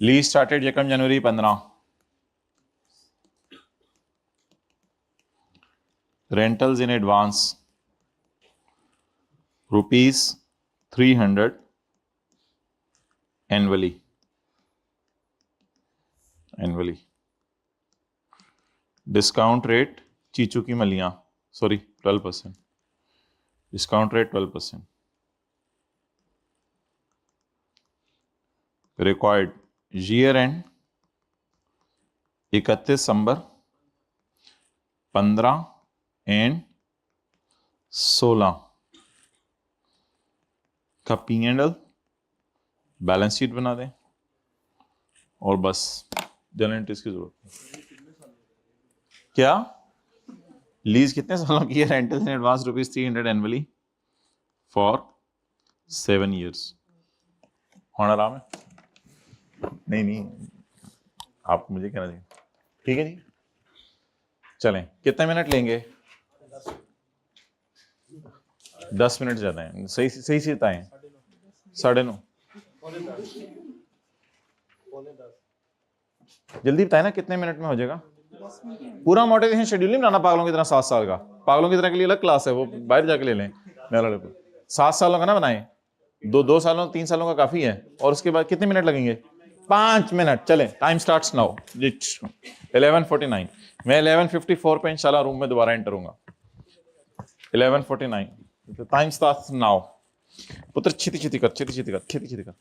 Lease started यकम January 15, rentals in advance ₹300 annually discount rate चीचू की मलियां, sorry 12%, discount rate 12%, required year end 31 December, 15 and 16 का P&L balance sheet बना दें और बस जनरल एंट्रीज की जरूरत है। क्या लीज कितने सालों की है? Rental in advance ₹300 annually for 7 years। होना आराम है? नहीं नहीं, आप मुझे कहना चाहिए। ठीक है जी, चलें कितने मिनट लेंगे? 10 मिनट ज्यादा है, सही सही से बताएं। 9:30, जल्दी बताए ना कितने मिनट में हो जाएगा? पूरा मोटिवेशन शेड्यूल नहीं बनाना पागलों की तरह 7 साल का। पागलों की तरह के लिए अलग क्लास है, वो बाहर जाके ले लें। 7 सालों का ना बनाए, 2 सालों 3 सालों का काफी है। और उसके बाद कितने मिनट लगेंगे? 5 मिनट। चले, टाइम स्टार्ट्स नाउ। 11:49। मैं 11:54 पे इंशाल्लाह रूम में दोबारा एंटर होऊंगा। 11:49 टाइम स्टार्ट्स नाउ। पुत्र छेती छेती कर, छेती छेती कर, छेती छेती कर।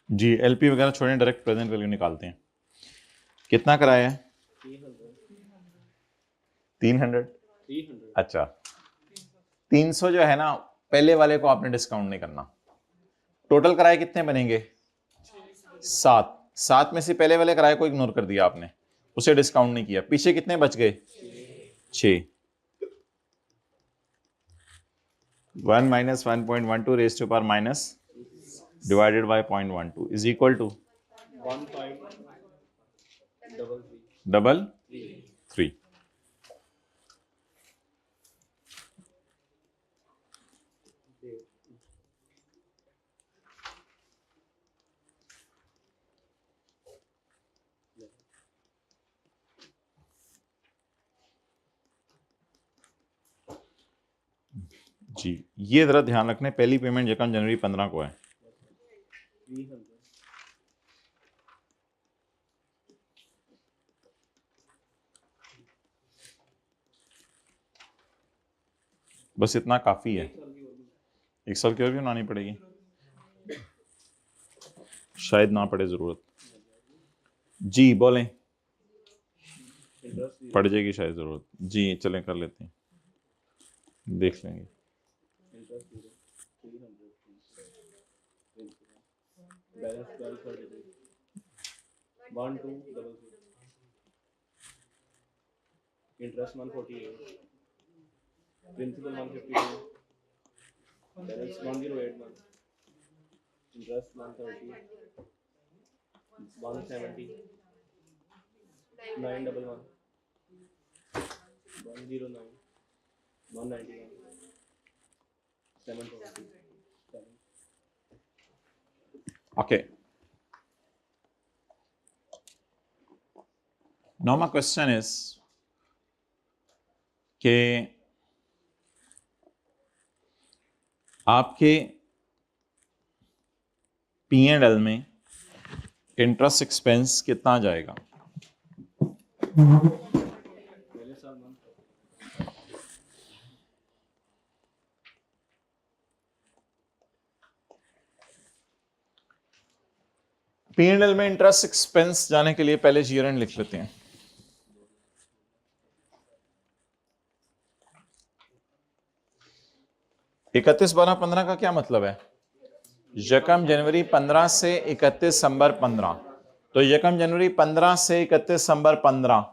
जी एलपी वगैरह छोड़ें, डायरेक्ट प्रेजेंट वैल्यू निकालते हैं। कितना कराया है? 300। अच्छा 300 जो है ना, पहले वाले को आपने डिस्काउंट नहीं करना। टोटल कराए कितने बनेंगे? 7। 7 में से पहले वाले कराए को इग्नोर कर दिया आपने, उसे डिस्काउंट नहीं किया। पीछे कितने बच गए? 6। 1 minus 1.12 raise to power minus divided by 0.12 is equal to 1.33। जी ये जरा ध्यान रखने, पहली पेमेंट यकम जनवरी 15 को है। बस इतना काफी है। 1 साल की और भी बनानी पड़ेगी, शायद ना पड़े जरूरत। जी बोलें, पड़ जाएगी शायद जरूरत। जी चलें कर लेते हैं, देख लेंगे। Interest 148, principal 152, balance 1081, interest 130, 170, 911, 109, 191, 720, 7. Okay. Now my question is कि आपके P&L में इंटरेस्ट एक्सपेंस कितना जाएगा? पहले साल P&L में इंटरेस्ट एक्सपेंस जाने के लिए पहले ईयर एंड लिख लेते हैं। इकतीस 12-15 का क्या मतलब है? यकम जनवरी 15 से 31 दिसंबर 15। तो यकम जनवरी 15 से 31 दिसंबर 15।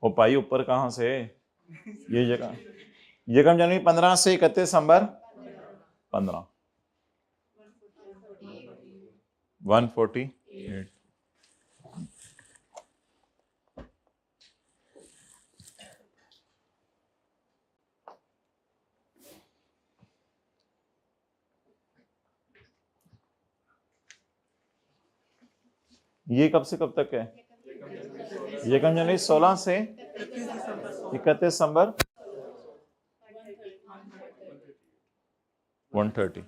ओ भाई ऊपर कहां से? ये यकम जनवरी 15 से 31 दिसंबर 15। 148। ये कब से कब तक है? यकम जनवरी 16 से 31 दिसंबर 130।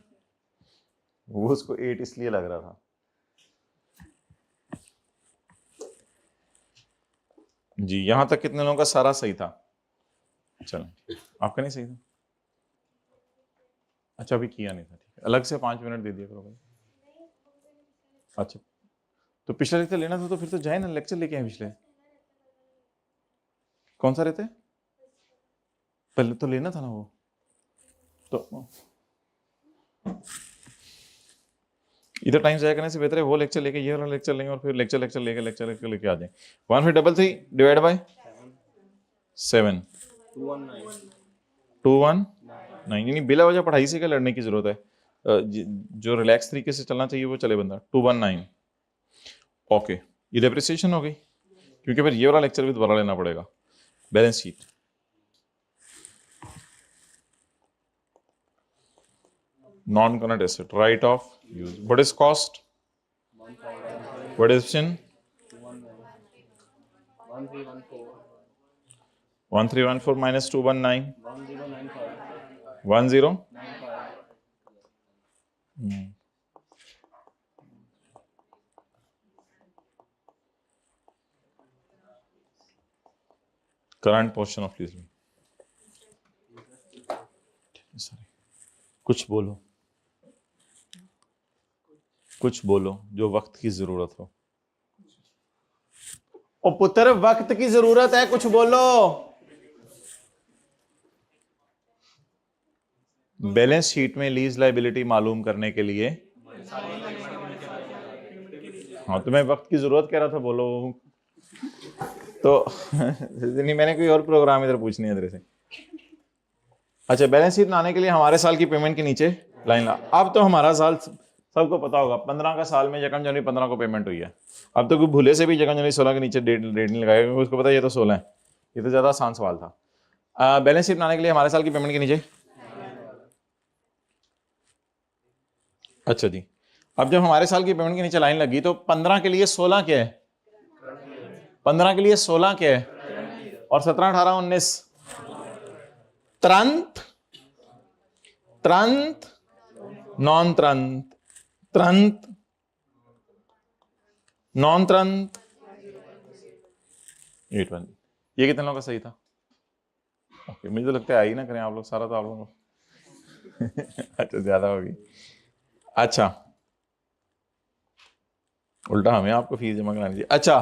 वो उसको 8 इसलिए लग रहा था। जी यहां तक कितने लोगों का सारा सही था? चलो आपका नहीं सही था। अच्छा अभी किया नहीं था, ठीक है, अलग से 5 मिनट दे दिया करो भाई। अच्छा तो पिछला लेक्चर लेना था तो फिर तो जाए ना, लेक्चर लेके आए पिछले। कौन सा रहते? पहले तो लेना था ना वो तो। इधर टाइम जाया करने से बेहतर है वो लेक्चर लेके ये वाला लेक्चर लेंगे और फिर लेक्चर लेके आ जाए। 1 फिर 33 डिवाइड बाय 7 219 यानी बिला वजह पढ़ाई से क्या लड़ने की जरूरत है? जो रिलैक्स तरीके से चलना चाहिए वो चले बंदा। 219। ओके ये डेप्रिसिएशन हो गई, क्योंकि फिर ये वाला लेक्चर भी दोबारा लेना पड़ेगा। Balance sheet non current asset right of use. What is cost? What is sin? 1314 minus 219 10 current portion of lease. कुछ बोलो, कुछ बोलो जो वक्त की जरूरत हो। ओ पुत्र, वक्त की जरूरत है, कुछ बोलो। बैलेंस शीट में लीज लायबिलिटी मालूम करने के लिए, हाँ तो मैं वक्त की जरूरत कह रहा था, बोलो। तो नहीं, मैंने कोई और प्रोग्राम इधर पूछनी है तेरे से। अच्छा, बैलेंस शीट बनाने के लिए हमारे साल की पेमेंट के नीचे लाइन ला। अब तो हमारा साल सबको पता होगा, 15 का साल में 1 जनवरी 15 को पेमेंट हुई है। अब तो कोई भूले से भी 1 जनवरी 16 के नीचे डेट नहीं लगाएगा, क्योंकि उसको पता है ये तो 16 है। ये तो ज्यादा आसान सवाल था। बैलेंस शीट बनाने के लिए हमारे साल की पेमेंट के नीचे, अच्छा जी, अब जब हमारे साल की पेमेंट के नीचे लाइन लगी तो 15 के लिए 16 क्या है? 15 के लिए 16 क्या है? और 17, 18, 19 त्रंत, त्रंत, नॉन त्रंत, त्रंत, नॉन त्रंत, 8-1। ये कितने लोगों का सही था? ओके, मुझे तो लगता है आई ना करें आप लोग, सारा तो आप लोगों को अच्छा ज्यादा होगी। अच्छा, उल्टा हमें आपको फीस जमा करानी चाहिए। अच्छा,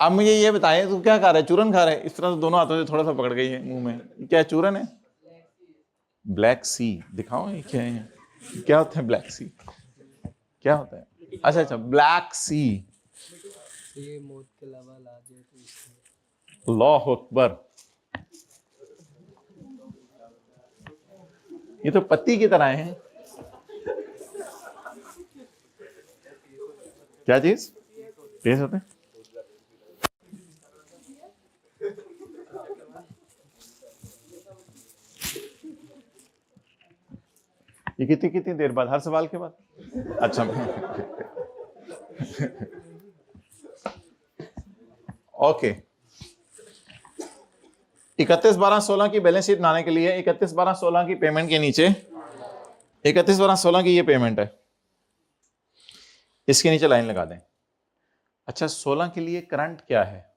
अब मुझे ये बताएं, तू क्या खा रहा है? चूरन खा रहा है? इस तरह से दोनों हाथों से थोड़ा सा पकड़ गई है मुंह में, क्या चूरन है? ब्लैक सी, दिखाओ ये क्या है? क्या होता है ब्लैक सी? क्या होता है? अच्छा अच्छा, ब्लैक सी, ये मौत के अलावा इलाज है तो इसमें। अल्लाह अकबर। ये तो पत्ती की तरह है। क्या चीज? तेज होते हैं? ये कितनी कितनी देर बाद? हर सवाल के बाद? अच्छा ओके। 31/12/16 की बैलेंस शीट बनाने के लिए 31/12/16 की पेमेंट के नीचे 31/12/16 की ये पेमेंट है, इसके नीचे लाइन लगा दें। अच्छा, 16 के लिए करंट क्या है?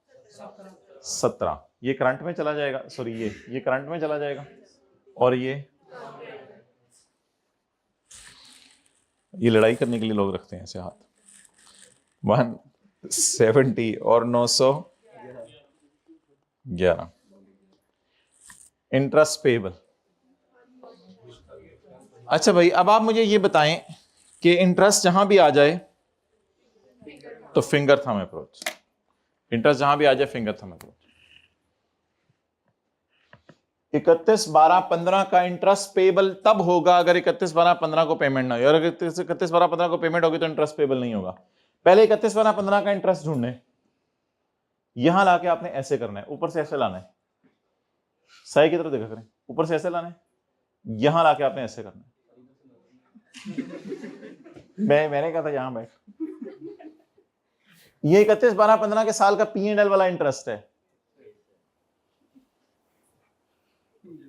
17। ये करंट में चला जाएगा, सॉरी ये करंट में चला जाएगा, और ये लड़ाई करने के लिए लोग रखते हैं ऐसे हाथ। 170 और 911 इंटरेस्ट पेबल। अच्छा भाई, अब आप मुझे ये बताएं कि इंटरेस्ट जहां भी आ जाए तो फिंगर थंब अप्रोच, इंटरेस्ट जहां भी आ जाए फिंगर थंब अप्रोच। 31/12/15 का इंटरेस्ट पेबल तब होगा अगर 31/12/15 को पेमेंट ना हो, और अगर 31/12/15 को पेमेंट होगी तो इंटरेस्ट पेबल नहीं होगा। पहले 31/12/15 का इंटरेस्ट ढूंढने, यहां लाके आपने ऐसे करना है, ऊपर से ऐसे लाना है, सही की तरफ देखा करें, ऊपर से ऐसे लाना है, यहां लाके आपने ऐसे करना है। मैंने कहा था यहां बैठ। ये 31/12/15 के साल का P&L वाला इंटरेस्ट है।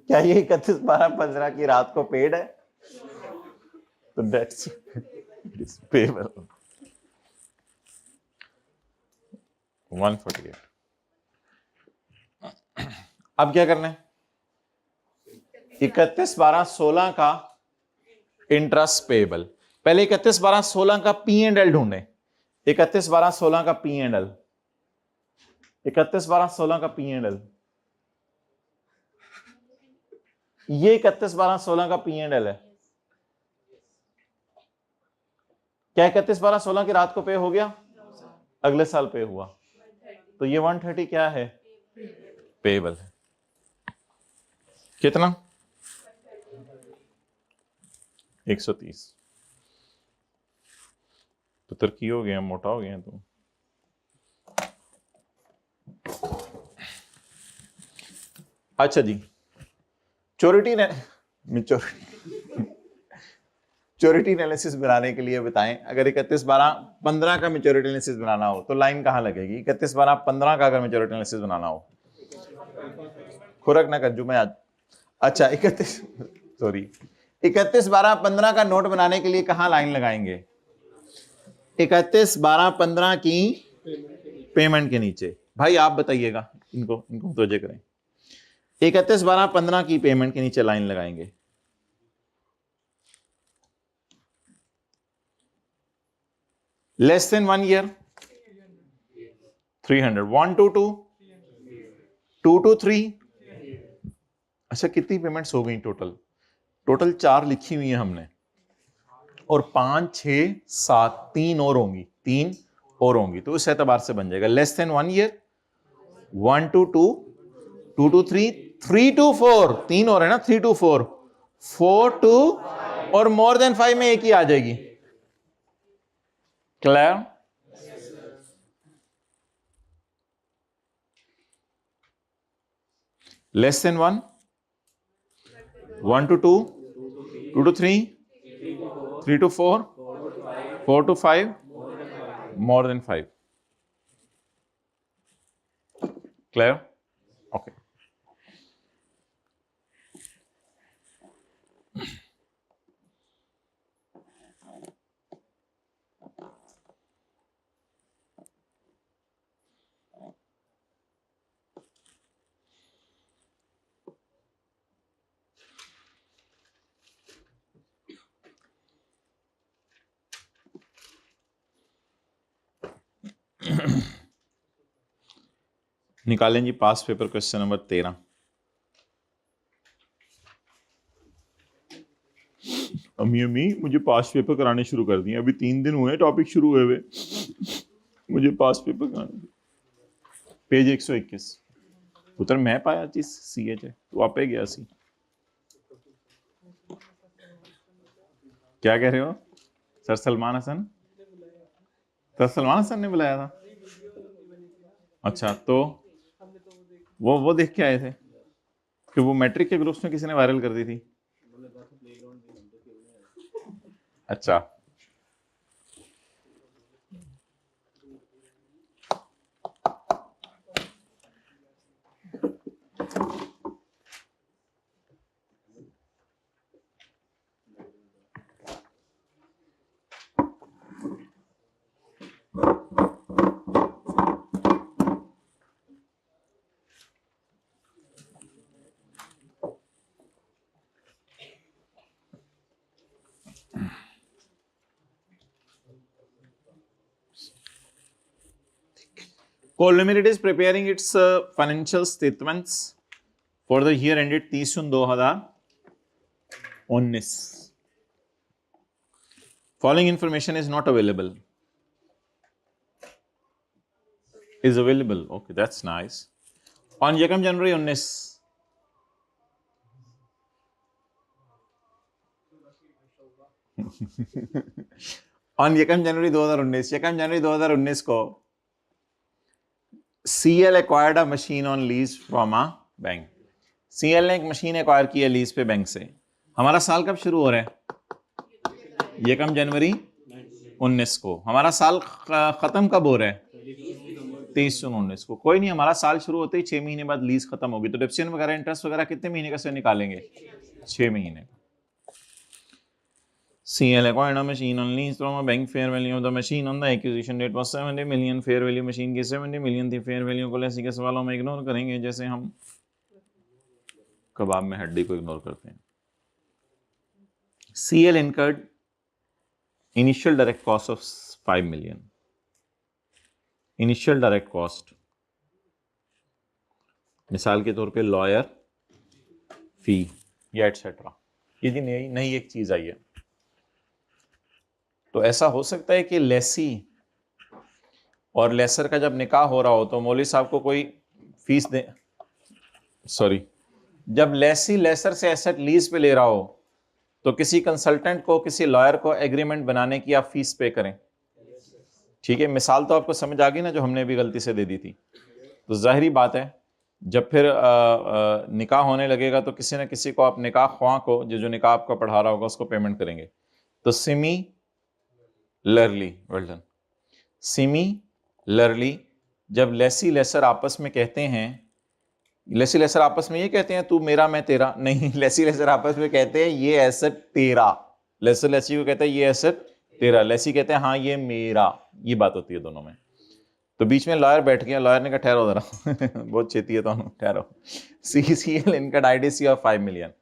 क्या ये 31/12/15 की रात को पेड है? तो दैट्स पेबल। 148। अब क्या करना है? 31/12/16 का इंटरेस्ट पेबल, पहले 31/12/16 का P&L ढूंढे। 31/12/16 का P&L, 31/12/16 का P&L, ये 31/12/16 का P&L है। क्या 31/12/16 की रात को पे हो गया? अगले साल पे हुआ, तो ये 130 क्या है? पेबल है। कितना? 130। तो तरक्की हो गया, मोटा हो गया तुम। अच्छा जी, मैच्योरिटी एनालिसिस बनाने के लिए बताएं, अगर 31/12/15 का मैच्योरिटी एनालिसिस बनाना हो तो लाइन कहां लगेगी? 31/12/15 का अगर मैच्योरिटी एनालिसिस बनाना हो, खुरक ना कर जू मैं आज। अच्छा, 31/12/15 का नोट बनाने के लिए कहां लाइन लगाएंगे? 31/12/15 की पेमेंट के नीचे। भाई आप बताइएगा, इनको मुतवज्जे करें। 31/12/15 की पेमेंट के नीचे लाइन लगाएंगे। Less than 1 year 300, 1 to 2, 2 to 3। अच्छा कितनी पेमेंट्स हो गई टोटल? टोटल 4 लिखी हुई है हमने, और 5, 6, 7, 3 और होंगी, 3 और होंगी, तो उस एतबार से बन जाएगा less than 1 year 1 to 2, 2 to 3, 3 to 4, 3 और है ना, 3 to 4, 4 to, और मोर देन 5 में एक ही आ जाएगी। Clear? Less than 1, 1 to 2, 2 to 3, 3 to 4, 4 to 5, more than 5। Clear? Okay. निकालें जी पास पेपर क्वेश्चन नंबर 13। अम्मी मुझे पास पेपर कराने शुरू कर दिए, अभी 3 दिन हुए टॉपिक शुरू हुए हुए, मुझे पास पेपर कराने। पेज 121। पुत्र मैं पाया चीज सी एच है, तू आपे गया सी। क्या कह रहे हो सर? सलमान हसन, सर सलमान हसन ने बुलाया था? अच्छा, तो वो देख के आए थे कि वो मैट्रिक के ग्रुप्स में किसी ने वायरल कर दी थी? अच्छा, Coal Limited is preparing its financial statements for the year ended 30/6/2019. Following information is not available. Is available. Okay, that's nice. On 1 January 19, on 1 जनवरी 2019, 1 जनवरी 2019 को CL acquired a machine on lease from a bank. CL ने एक machine acquire की है lease पे bank से। हमारा साल कब शुरू हो रहा है? 1 जनवरी 19 को। हमारा साल खत्म कब हो रहा है? 30/6/19 को। कोई नहीं, हमारा साल शुरू होते ही 6 महीने बाद लीज खत्म होगी, तो डिप्सियन वगैरह इंटरेस्ट वगैरह कितने महीने का से निकालेंगे? 6 महीने का। CL acquired a machine on lease from a bank. Fair value of the machine on the acquisition date was 70 million. Fair value machine की 70 million थी। Fair value को लेसी के सवालों में इग्नोर करेंगे, जैसे हम कबाब में हड्डी को इग्नोर करते हैं। CL incurred initial direct cost of 5 million. Initial direct cost, मिसाल के तौर पे लॉयर फी या एटसेट्रा, ये जी नई एक चीज आई है। तो ऐसा हो सकता है कि लेसी और लेसर का जब निकाह हो रहा हो तो मौलवी साहब को कोई फीस दे, सॉरी, जब लेसी लेसर से एसेट लीज पे ले रहा हो तो किसी कंसल्टेंट को, किसी लॉयर को एग्रीमेंट बनाने की आप फीस पे करें। ठीक है, मिसाल तो आपको समझ आ गई ना, जो हमने भी गलती से दे दी थी। तो जाहिरी बात है जब फिर निकाह होने लगेगा तो किसी न किसी को आप निकाह ख्वाह को, जो निकाह आपका पढ़ा रहा होगा, उसको पेमेंट करेंगे। तो सिमिलरली, वेल डन, सिमिलरली जब लेसी लेसर आपस में कहते हैं, लेसी लेसर आपस में ये कहते हैं तू मेरा मैं तेरा, नहीं, लेसी लेसर आपस में कहते हैं ये एसेट तेरा। लेसर लेसी को कहता है ये एसेट तेरा, लेसी कहते हैं हाँ ये मेरा। ये बात होती है दोनों में। तो बीच में लॉयर बैठ गया, लॉयर ने कहा ठहरो जरा बहुत छेती है तो ठहरो। CCL incurred IDC of 5 million.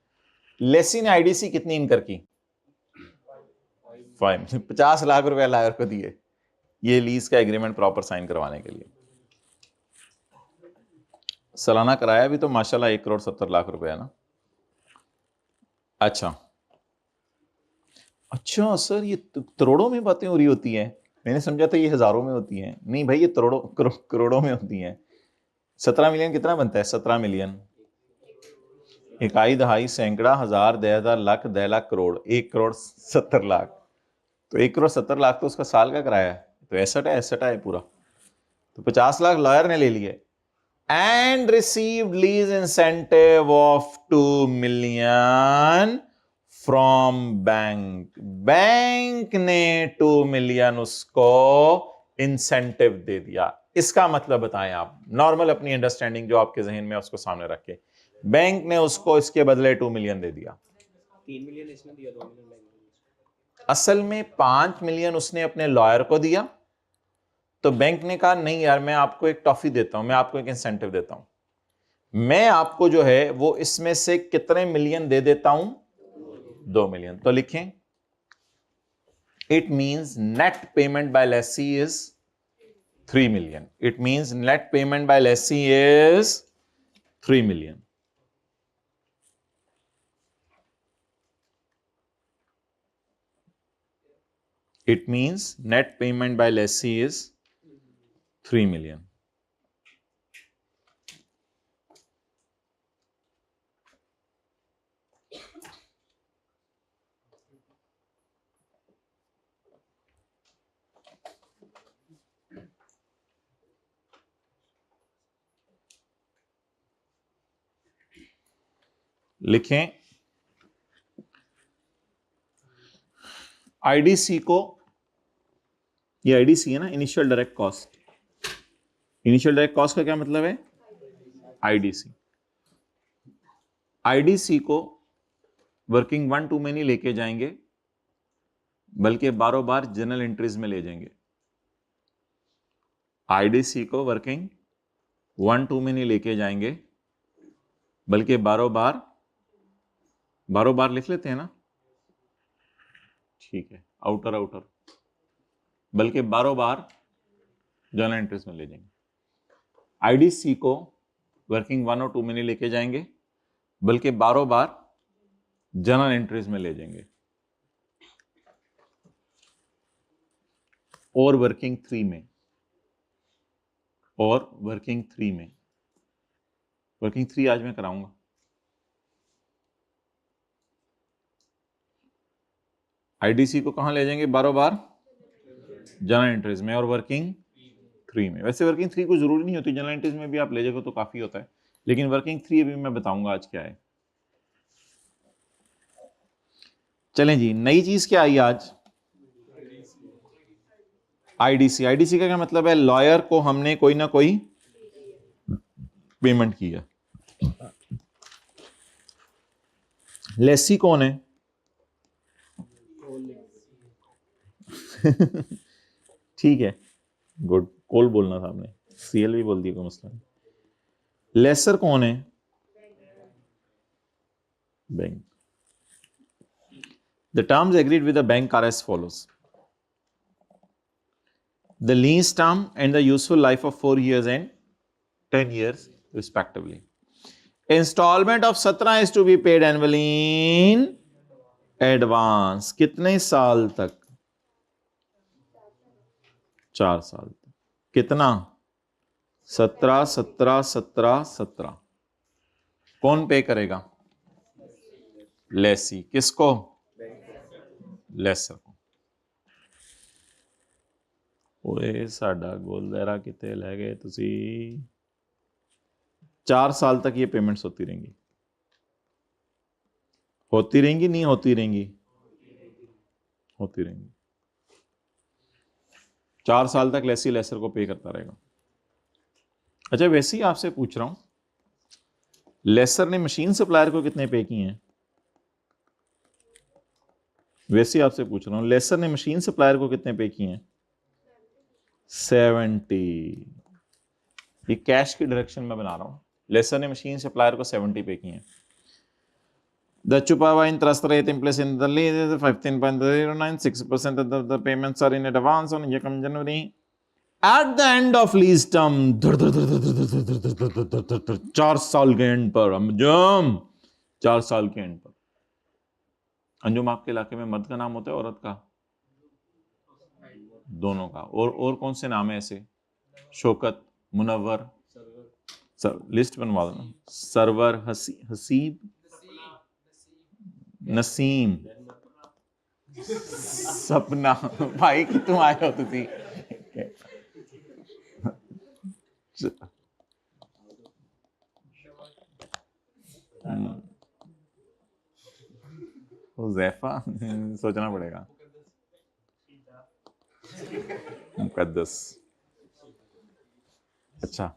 Lessee ने IDC कितनी इनकर की? 50 लाख रुपए लॉयर को दिए ये लीज का एग्रीमेंट प्रॉपर साइन करवाने के लिए। सालाना किराया भी तो माशाल्लाह 1,70,00,000 है ना। अच्छा सर, ये करोड़ों में बातें हो रही होती हैं। मैंने समझा था ये हजारों में होती हैं। नहीं भाई, ये करोड़ों में होती हैं। 17 मिलियन कितना बनता है? 17 मिलियन इकाई दहाई सैकड़ा हजार 10,000 लाख 10 लाख करोड़ 1,70,00,000। तो 1,70,00,000 तो उसका साल का किराया है। तो एसेट है पूरा। तो 50 लाख लॉयर ने ले लिए and received lease incentive of 2 million from bank. Bank ने 2 मिलियन उसको इंसेंटिव दे दिया। इसका मतलब बताएं आप, नॉर्मल अपनी अंडरस्टैंडिंग जो आपके जहन में उसको सामने रख के, बैंक ने उसको इसके बदले 2 मिलियन दे दिया। 3 मिलियन इसने दिया, 2 मिलियन बैंक ने दिया। असल में 5 मिलियन उसने अपने लॉयर को दिया। तो बैंक ने कहा नहीं यार, मैं आपको एक टॉफी देता हूं, मैं आपको एक इंसेंटिव देता हूं। मैं आपको जो है वो इसमें से कितने मिलियन दे देता हूं? 2 मिलियन। तो लिखें, it means net payment by lessee is 3 million. It means net payment by lessee is 3 million. It means net payment by lessee is 3 million. लिखें, आईडीसी को, ये आईडीसी है ना, initial direct cost. Initial direct cost का क्या मतलब है? IDC. IDC को वर्किंग 1-2 में नहीं लेके जाएंगे, बल्कि बारों बार जनरल एंट्रीज में ले जाएंगे। आईडीसी को वर्किंग 1-2 में नहीं लेके जाएंगे, बल्कि बारों बार लिख लेते हैं ना, ठीक है, आउटर, बल्कि बारों बार जनरल एंट्रीज में ले जाएंगे। आईडीसी को वर्किंग 1 और 2 में नहीं लेके जाएंगे, बल्कि बारों बार जनरल एंट्रीज में ले जाएंगे। और वर्किंग 3 में, वर्किंग 3 आज मैं कराऊंगा। आईडीसी को कहां ले जाएंगे? बारों बार जनरल एंट्रीज में और वर्किंग 3 में। वैसे वर्किंग 3 को जरूरी नहीं होती, जनरल एंट्रीज में भी आप ले जाओगे तो काफी होता है, लेकिन वर्किंग 3 अभी मैं बताऊंगा आज क्या है। चलें जी, नई चीज क्या आई आज? आईडीसी। आईडीसी का क्या मतलब है? लॉयर को हमने कोई ना कोई पेमेंट किया। लेसी कौन है? ठीक है, गुड, कोल बोलना था आपने, सीएल भी बोल दिया, कोई मसला नहीं। लेसर कौन है? Bank. The terms agreed with the bank are as follows. The lease term and the useful life of 4 years and 10 years respectively. Installment of 17 is to be paid annually in advance. कितने साल तक? 4 साल तक। कितना? 17, 17, 17, 17। कौन पे करेगा? लेसी। किसको? लेसर को। ओए साडा गोल दायरा किते ले गए तुसी। 4 साल तक ये पेमेंट्स होती रहेंगी। होती रहेंगी, नहीं होती रहेंगी? होती रहेंगी। 4 साल तक लेसी लेसर को पे करता रहेगा। अच्छा, वैसे ही आपसे पूछ रहा हूं, लेसर ने मशीन सप्लायर को कितने पे किए हैं? वैसे ही आपसे पूछ रहा हूं, लेसर ने मशीन सप्लायर को कितने पे किए हैं? 70। ये कैश की डायरेक्शन में बना रहा हूं। लेसर ने मशीन सप्लायर को 70 पे किए हैं। The Chupawa interest rate in place in the lease is 15.09, 6% of the payments are in advance on January. At the end of lease term, 4 साल के एंड पर अंजुम, 4 साल के एंड पर। अंजुम आपके इलाके में मर्द का नाम होता है औरत का? दोनों का। और कौन से नाम है ऐसे? शौकत, मुनव्वर, लिस्ट बनवा दो। सरवर, हसीब, नसीम, सपना। भाई कि तुम आए हो तुसी। हुज़ैफा, सोचना पड़ेगा। मुकद्दस, अच्छा।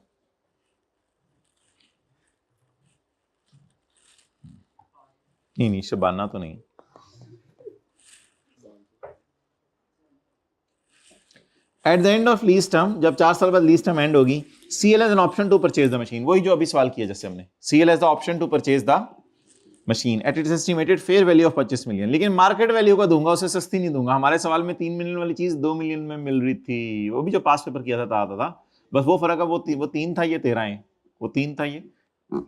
नहीं, शबाना तो नहीं। At the end of lease term, जब 4 साल बाद लीज टर्म एंड होगी, CL has an option to purchase the machine। वही जो अभी सवाल किया जैसे हमने, CL has the option to purchase the machine at its estimated fair value of 25 million. लेकिन मार्केट वैल्यू का दूंगा, उसे सस्ती नहीं दूंगा। हमारे सवाल में 3 मिलियन वाली चीज 2 मिलियन में मिल रही थी। वो भी जो पास पेपर किया था, आता था। बस वो फर्क है, वो 3 था, ये 13 है। वो 3 था, ये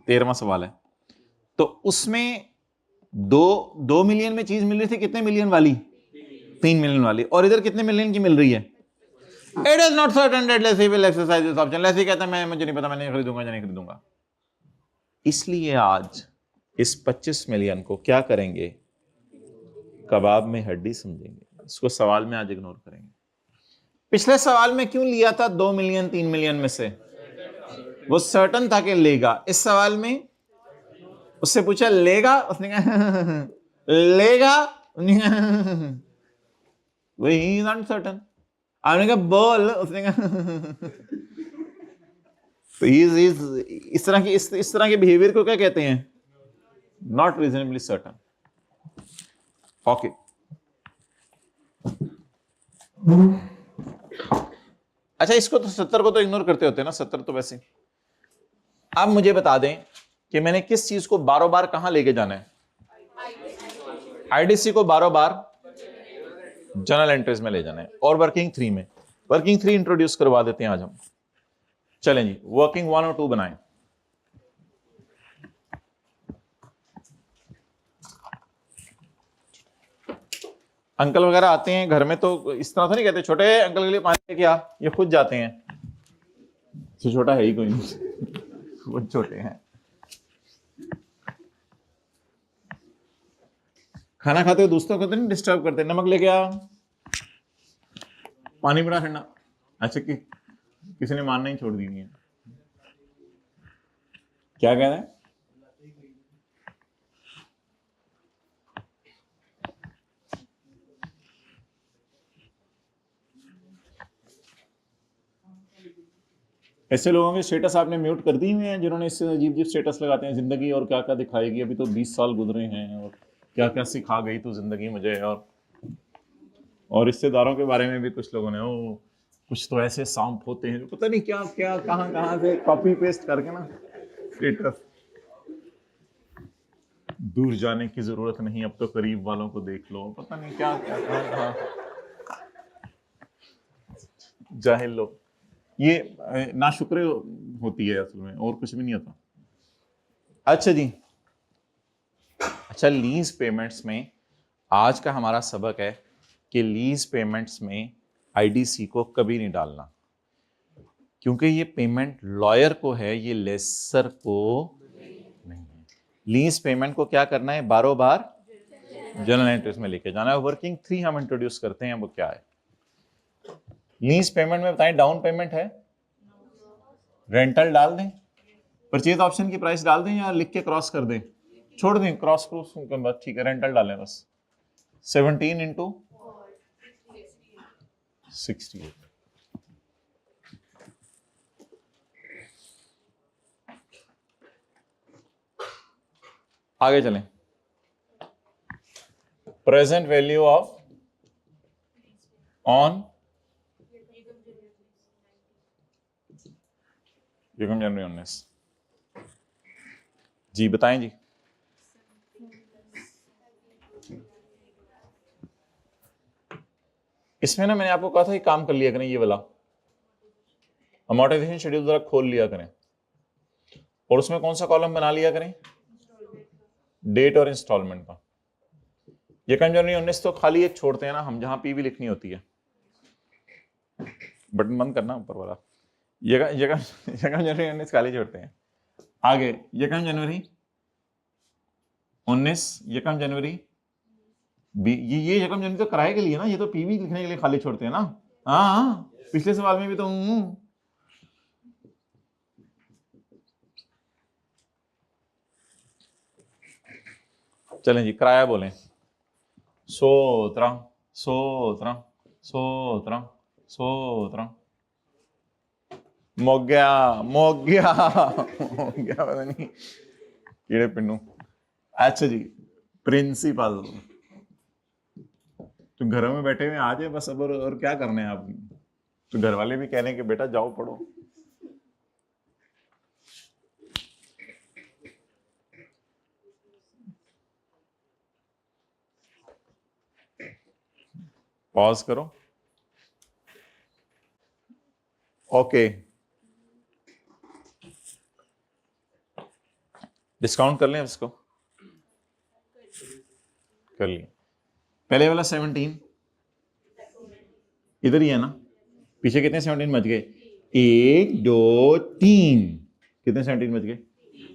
13वां सवाल है। तो उसमें 2 मिलियन में चीज मिल रही थी, कितने मिलियन वाली? 3 मिलियन वाली। और इधर कितने मिलियन की मिल रही है? It is not certain that Lassie will exercise this option। Lassie कहता है मुझे नहीं पता, मैं नहीं खरीदूंगा या नहीं खरीदूंगा। इसलिए आज इस 25 मिलियन को क्या करेंगे? कबाब में हड्डी समझेंगे। इसको सवाल में आज इग्नोर करेंगे। पिछले सवाल में क्यों लिया था 2 मिलियन 3 मिलियन में से? वो सर्टन था कि लेगा। इस सवाल में उससे पूछा लेगा, उसने कहा लेगा, वही इज अनसर्टन। आपने कहा बोल, उसने कहा तो इस तरह के बिहेवियर को क्या कहते हैं? Not reasonably certain. ओके, अच्छा, इसको तो 70 को तो इग्नोर करते होते हैं ना, 70 तो वैसे। अब मुझे बता दें कि मैंने किस चीज को बारो बार कहां लेके जाना है? आईडीसी को बारो बार जनरल एंट्रीज में ले जाना है, और वर्किंग 3 में। वर्किंग 3 इंट्रोड्यूस करवा देते हैं आज हम। चलें जी, वर्किंग 1 और 2 बनाएं। अंकल वगैरह आते हैं घर में तो इस तरह से नहीं कहते छोटे अंकल के लिए पानी लेके आ, ये खुद जाते हैं। तो छोटा है ही कोई नहीं, वो छोटे हैं। खाना खाते हुए दोस्तों को तो नहीं डिस्टर्ब करते, नमक लेके आ, पानी बड़ा ठंडा। अच्छा, किसी ने मानना ही छोड़ दी है। क्या कह रहे हैं? ऐसे लोगों के स्टेटस आपने म्यूट कर दी हुए हैं जिन्होंने इससे अजीब अजीब स्टेटस लगाते हैं, जिंदगी और क्या क्या दिखाएगी, अभी तो 20 साल गुजरे हैं और क्या क्या सिखा गई तो जिंदगी मुझे। और रिश्तेदारों के बारे में भी कुछ लोगों ने, ओ कुछ तो ऐसे सांप होते हैं, पता नहीं क्या क्या कहां से कॉपी पेस्ट करके ना स्टेटस। दूर जाने की जरूरत नहीं, अब तो करीब वालों को देख लो, पता नहीं क्या क्या कहां। जाहिल लोग, ये नाशुक्र होती है असल में, और कुछ भी नहीं होता। अच्छा जी, अच्छा, लीज पेमेंट्स में आज का हमारा सबक है कि लीज पेमेंट्स में आईडीसी को कभी नहीं डालना, क्योंकि ये पेमेंट लॉयर को है, ये लेसर को नहीं है। लीज पेमेंट को क्या करना है? बारो बार जनरल एंट्रीज में लेके जाना है। वर्किंग 3 हम इंट्रोड्यूस करते हैं, वो क्या है? लीज पेमेंट में बताएं, डाउन पेमेंट है, रेंटल डाल दें, परचेज ऑप्शन की प्राइस डाल दें, या लिख के क्रॉस कर दें? छोड़ दें क्रॉस के बाद, ठीक है, रेंटल डालें बस। 17 इंटू 68। आगे चलें। प्रेजेंट वैल्यू ऑफ ऑन यकम जनवरी 19। जी बताएं जी। इसमें ना मैंने आपको कहा था कि काम कर लिया करें ये वाला अमोर्टाइजेशन शेड्यूल जरा खोल लिया करें और उसमें कौन सा कॉलम बना लिया करें, डेट और इंस्टॉलमेंट का। यकम जनवरी 19 तो खाली एक छोड़ते हैं ना हम, जहां पीवी लिखनी होती है। बटन बंद करना ऊपर वाला। यकम जनवरी 19 खाली छोड़ते हैं। आगे यकम जनवरी 19, यकम जनवरी ये यकम जनवरी तो किराए के लिए ना, ये तो पीवी लिखने के लिए खाली छोड़ते हैं ना। हाँ पिछले सवाल में भी तो चलें जी किराया बोलें। 17 17 17 17 मोग्या मोग्या मोग्या पता नहीं कीड़े पिन्नू। अच्छा जी प्रिंसिपल तो घरों में बैठे हुए आ जाए बस, अब और क्या करने हैं आप। तो घर वाले भी कह रहे हैं कि बेटा जाओ पढ़ो। पॉज करो। ओके डिस्काउंट कर लें इसको, कर लिए। पहले वाला 17 इधर ही है ना, पीछे कितने 17 बच गए, 1 2 3, कितने 17 बच गए,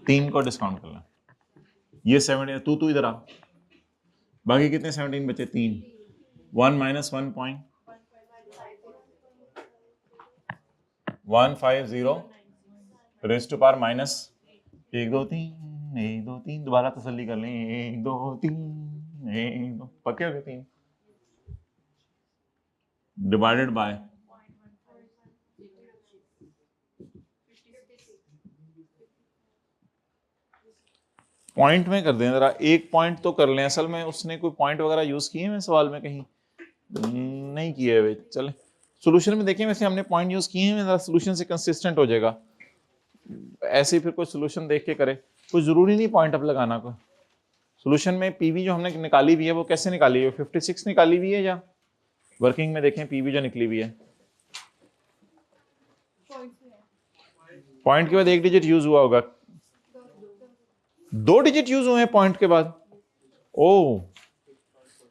3 को डिस्काउंट कर लें। ये 17 तू इधर आ, बाकी कितने 17 बचे, 3, 1 minus 1.150 raise to power minus 1 2 3 1 2 3, दोबारा तसल्ली कर लें, 1 2 3 1 2, पक्के हो गए 3 डिवाइडेड बाय पॉइंट में कर दें जरा, एक पॉइंट तो कर लें। असल में उसने कोई पॉइंट वगैरह यूज किए हैं सवाल में कहीं नहीं किए हुए। चले सॉल्यूशन में देखें, वैसे हमने पॉइंट यूज किए हैं, सॉल्यूशन से कंसिस्टेंट हो जाएगा। ऐसे ही फिर कोई सॉल्यूशन देख के करे, कोई जरूरी नहीं पॉइंट अब लगाना। को सॉल्यूशन में पीवी जो हमने निकाली हुई है वो कैसे निकाली है, 56 निकाली हुई है या वर्किंग में देखें पीवी जो निकली हुई है, पॉइंट के बाद एक डिजिट यूज हुआ होगा, 2 डिजिट यूज हुए हैं पॉइंट के बाद। ओ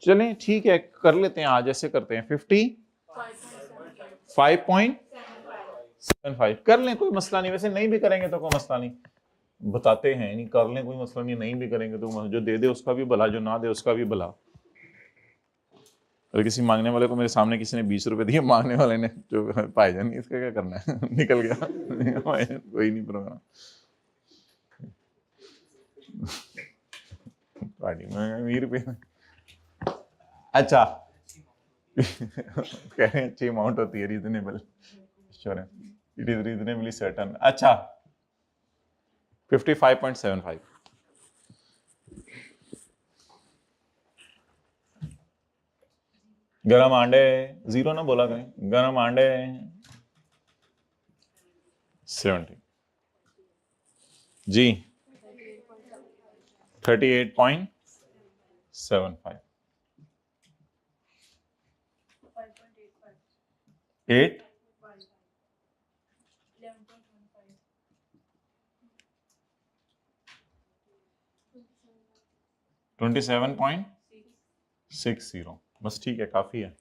चलें ठीक है कर लेते हैं, आज ऐसे करते हैं 55.75 कर लें, कोई मसला नहीं। वैसे नहीं भी करेंगे तो कोई मसला नहीं, बताते हैं नहीं, कर लें कोई मसला नहीं, नहीं भी करेंगे तो जो दे दे उसका भी भला, जो ना दे उसका भी भला। अगर किसी मांगने वाले को मेरे सामने किसी ने 20 रुपए दिए, मांगने वाले ने जो भाईजान इसका क्या करना है निकल गया कोई नहीं प्रोग्राम पार्टी में 20 रुपये। अच्छा कह रहे हैं अच्छी अमाउंट होती है, reasonable insurance, it is reasonably certain. अच्छा 55.75 गरम आंडे, जीरो ना बोला करें, गरम आंडे 70 जी 38.75 8 27.60 बस ठीक है, काफी है,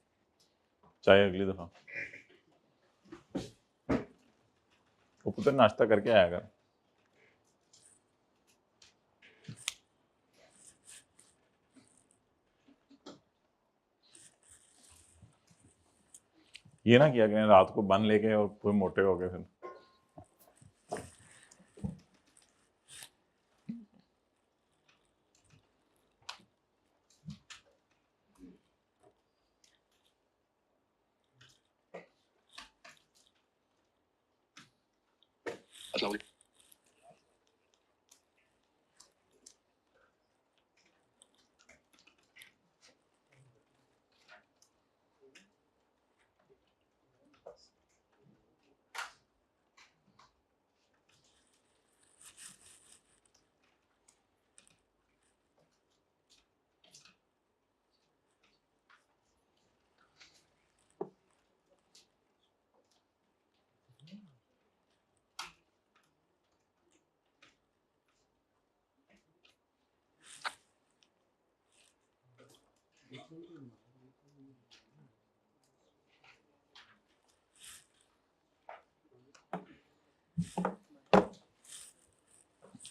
चाहे अगली दफा वो पुत्र नाश्ता करके आएगा। ये ना किया करें रात को बन लेके और पूरे मोटे हो गए फिर।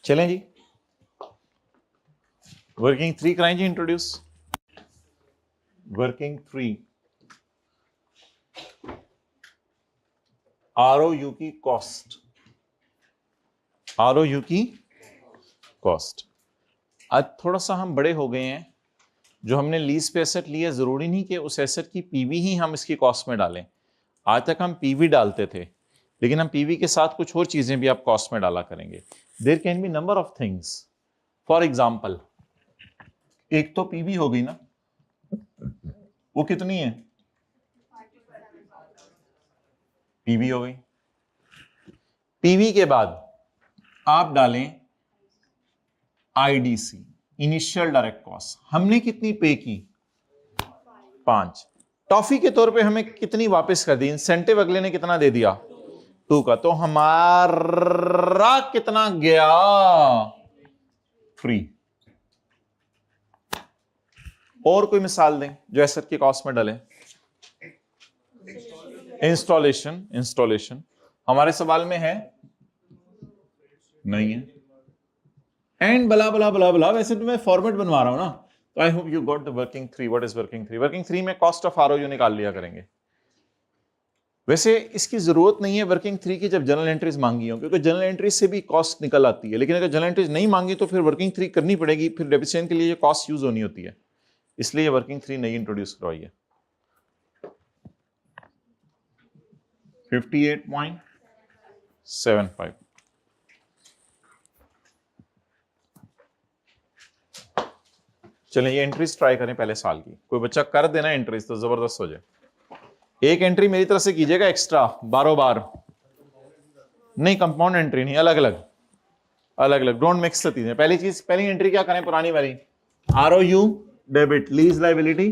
चलें जी, वर्किंग 3 कराएं जी इंट्रोड्यूस। वर्किंग 3 ROU की कॉस्ट, ROU की कॉस्ट। आज थोड़ा सा हम बड़े हो गए हैं, जो हमने लीज पे एसेट लिया जरूरी नहीं कि उस एसेट की पीवी ही हम इसकी कॉस्ट में डालें। आज तक हम पीवी डालते थे, लेकिन हम पीवी के साथ कुछ और चीजें भी आप कॉस्ट में डाला करेंगे। There can be number of things. For example, एक तो पीवी हो गई ना, वो कितनी है? पीवी हो गई। पीवी के बाद आप डालें आईडीसी, इनिशियल डायरेक्ट कॉस्ट। हमने कितनी पे की? 5। टॉफी के तौर पे हमें कितनी वापस कर दी? इंसेंटिव अगले ने कितना दे दिया? 2 का। तो हमारा कितना गया? फ्री। और कोई मिसाल दें जो एसेट की कॉस्ट में डालें। इंस्टॉलेशन हमारे सवाल में है? नहीं है। एंड बला बला बला बला। वैसे तो मैं फॉर्मेट बनवा रहा हूं ना, तो I hope you got the working 3। What is working 3? Working 3 में कॉस्ट ऑफ ROU निकाल लिया करेंगे। वैसे इसकी जरूरत नहीं है वर्किंग 3 की जब जनरल एंट्रीज मांगी हो, क्योंकि जनरल एंट्रीज से भी कॉस्ट निकल आती है। लेकिन अगर जनरल एंट्रीज नहीं मांगी तो फिर वर्किंग 3 करनी पड़ेगी, फिर डेप्रिसिएशन के लिए ये कॉस्ट यूज होनी होती है, इसलिए वर्किंग 3 नहीं इंट्रोड्यूस करवाई है। 58.75। चलें ये एंट्रीज ट्राई करें पहले साल की। कोई बच्चा कर देना एंट्रीज तो जबरदस्त हो जाए। एक एंट्री मेरी तरफ से कीजिएगा एक्स्ट्रा, 12 बार नहीं, कंपाउंड एंट्री नहीं, अलग अलग अलग अलग, डोंट मिक्स द चीजें। पहली चीज, पहली एंट्री क्या करें? पुरानी वाली ROU डेबिट लीज लायबिलिटी।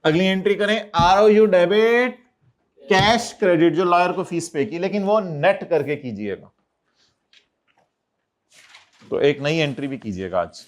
अगली एंट्री करें ROU डेबिट कैश क्रेडिट, जो लॉयर को फीस पे की, लेकिन वो नेट करके कीजिएगा। तो एक नई एंट्री भी कीजिएगा आज।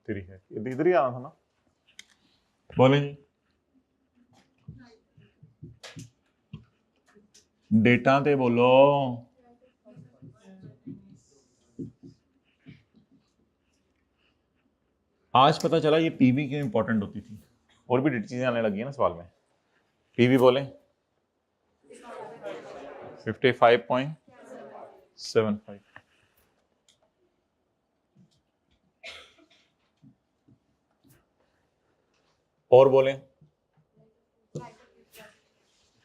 तेरी है, इधर ही आना था ना। बोले जी, डेटा ते बोलो। आज पता चला ये पीवी क्यों इंपॉर्टेंट होती थी, और भी चीजें आने लगी है ना सवाल में। पीवी बोले 55.75। और बोले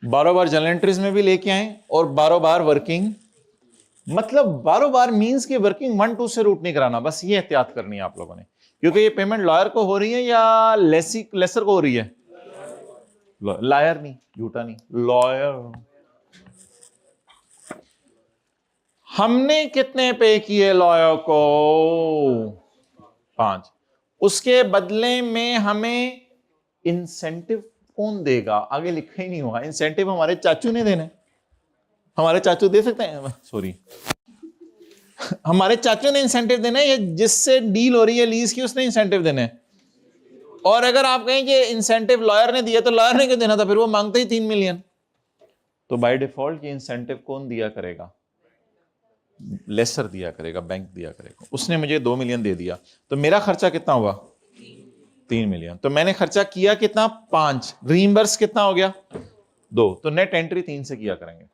बारो बार जनरल एंट्रीज में भी लेके आए और बारो बार वर्किंग, मतलब बारो बार मींस कि वर्किंग 1 2 से रूट नहीं कराना। बस ये एहतियात करनी है आप लोगों ने, क्योंकि ये पेमेंट लॉयर को हो रही है या लेसर को हो रही है? लायर नहीं, झूठा नहीं, लॉयर। हमने कितने पे किए लॉयर को? 5। उसके बदले में हमें इंसेंटिव कौन देगा? आगे लिखा ही नहीं हुआ। इंसेंटिव हमारे चाचू ने देने, हमारे चाचू दे सकते हैं? सॉरी, हमारे चाचू ने इंसेंटिव देना है, या जिससे डील हो रही है लीज की उसने इंसेंटिव देना है। और अगर आप कहें कि इंसेंटिव लॉयर ने दिया तो लॉयर ने क्यों देना था, फिर वो मांगते ही 3 मिलियन। तो बाय डिफॉल्ट ये इंसेंटिव कौन दिया करेगा? लेसर दिया करेगा, बैंक दिया करेगा। उसने मुझे 2 मिलियन दे दिया, तो मेरा खर्चा कितना हुआ? 3 मिलियन। तो मैंने खर्चा किया कितना? 5। रीइंबर्स कितना हो गया? 2। तो नेट एंट्री 3 से किया करेंगे।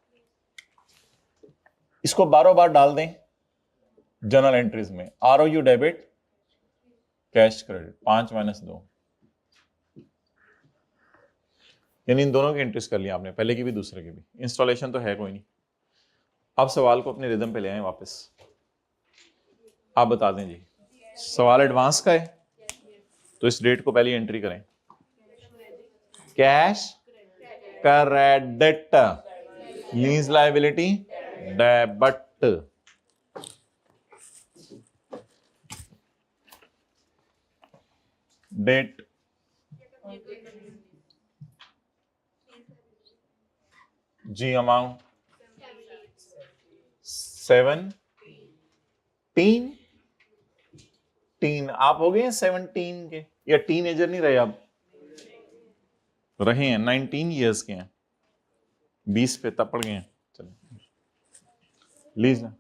इसको बारों बार डाल दें जर्नल एंट्रीज में। ROU डेबिट, कैश क्रेडिट, 5 - 2, यानी इन दोनों की एंट्रीज कर लिया आपने, पहले की भी दूसरे की भी। इंस्टॉलेशन तो है कोई नहीं। आप सवाल को अपने रिदम पे ले आए वापस। आप बता दें जी, सवाल एडवांस का है, तो इस डेट को पहले एंट्री करें। Cash credit, lease liability debit. Date जी, अमाउंट 17। आप हो गए 17 के, या टीनेजर नहीं रहे आप? रहे हैं, 19 ईयर्स के हैं, 20 पे तब पड़ गए हैं। चलिए लीज ना,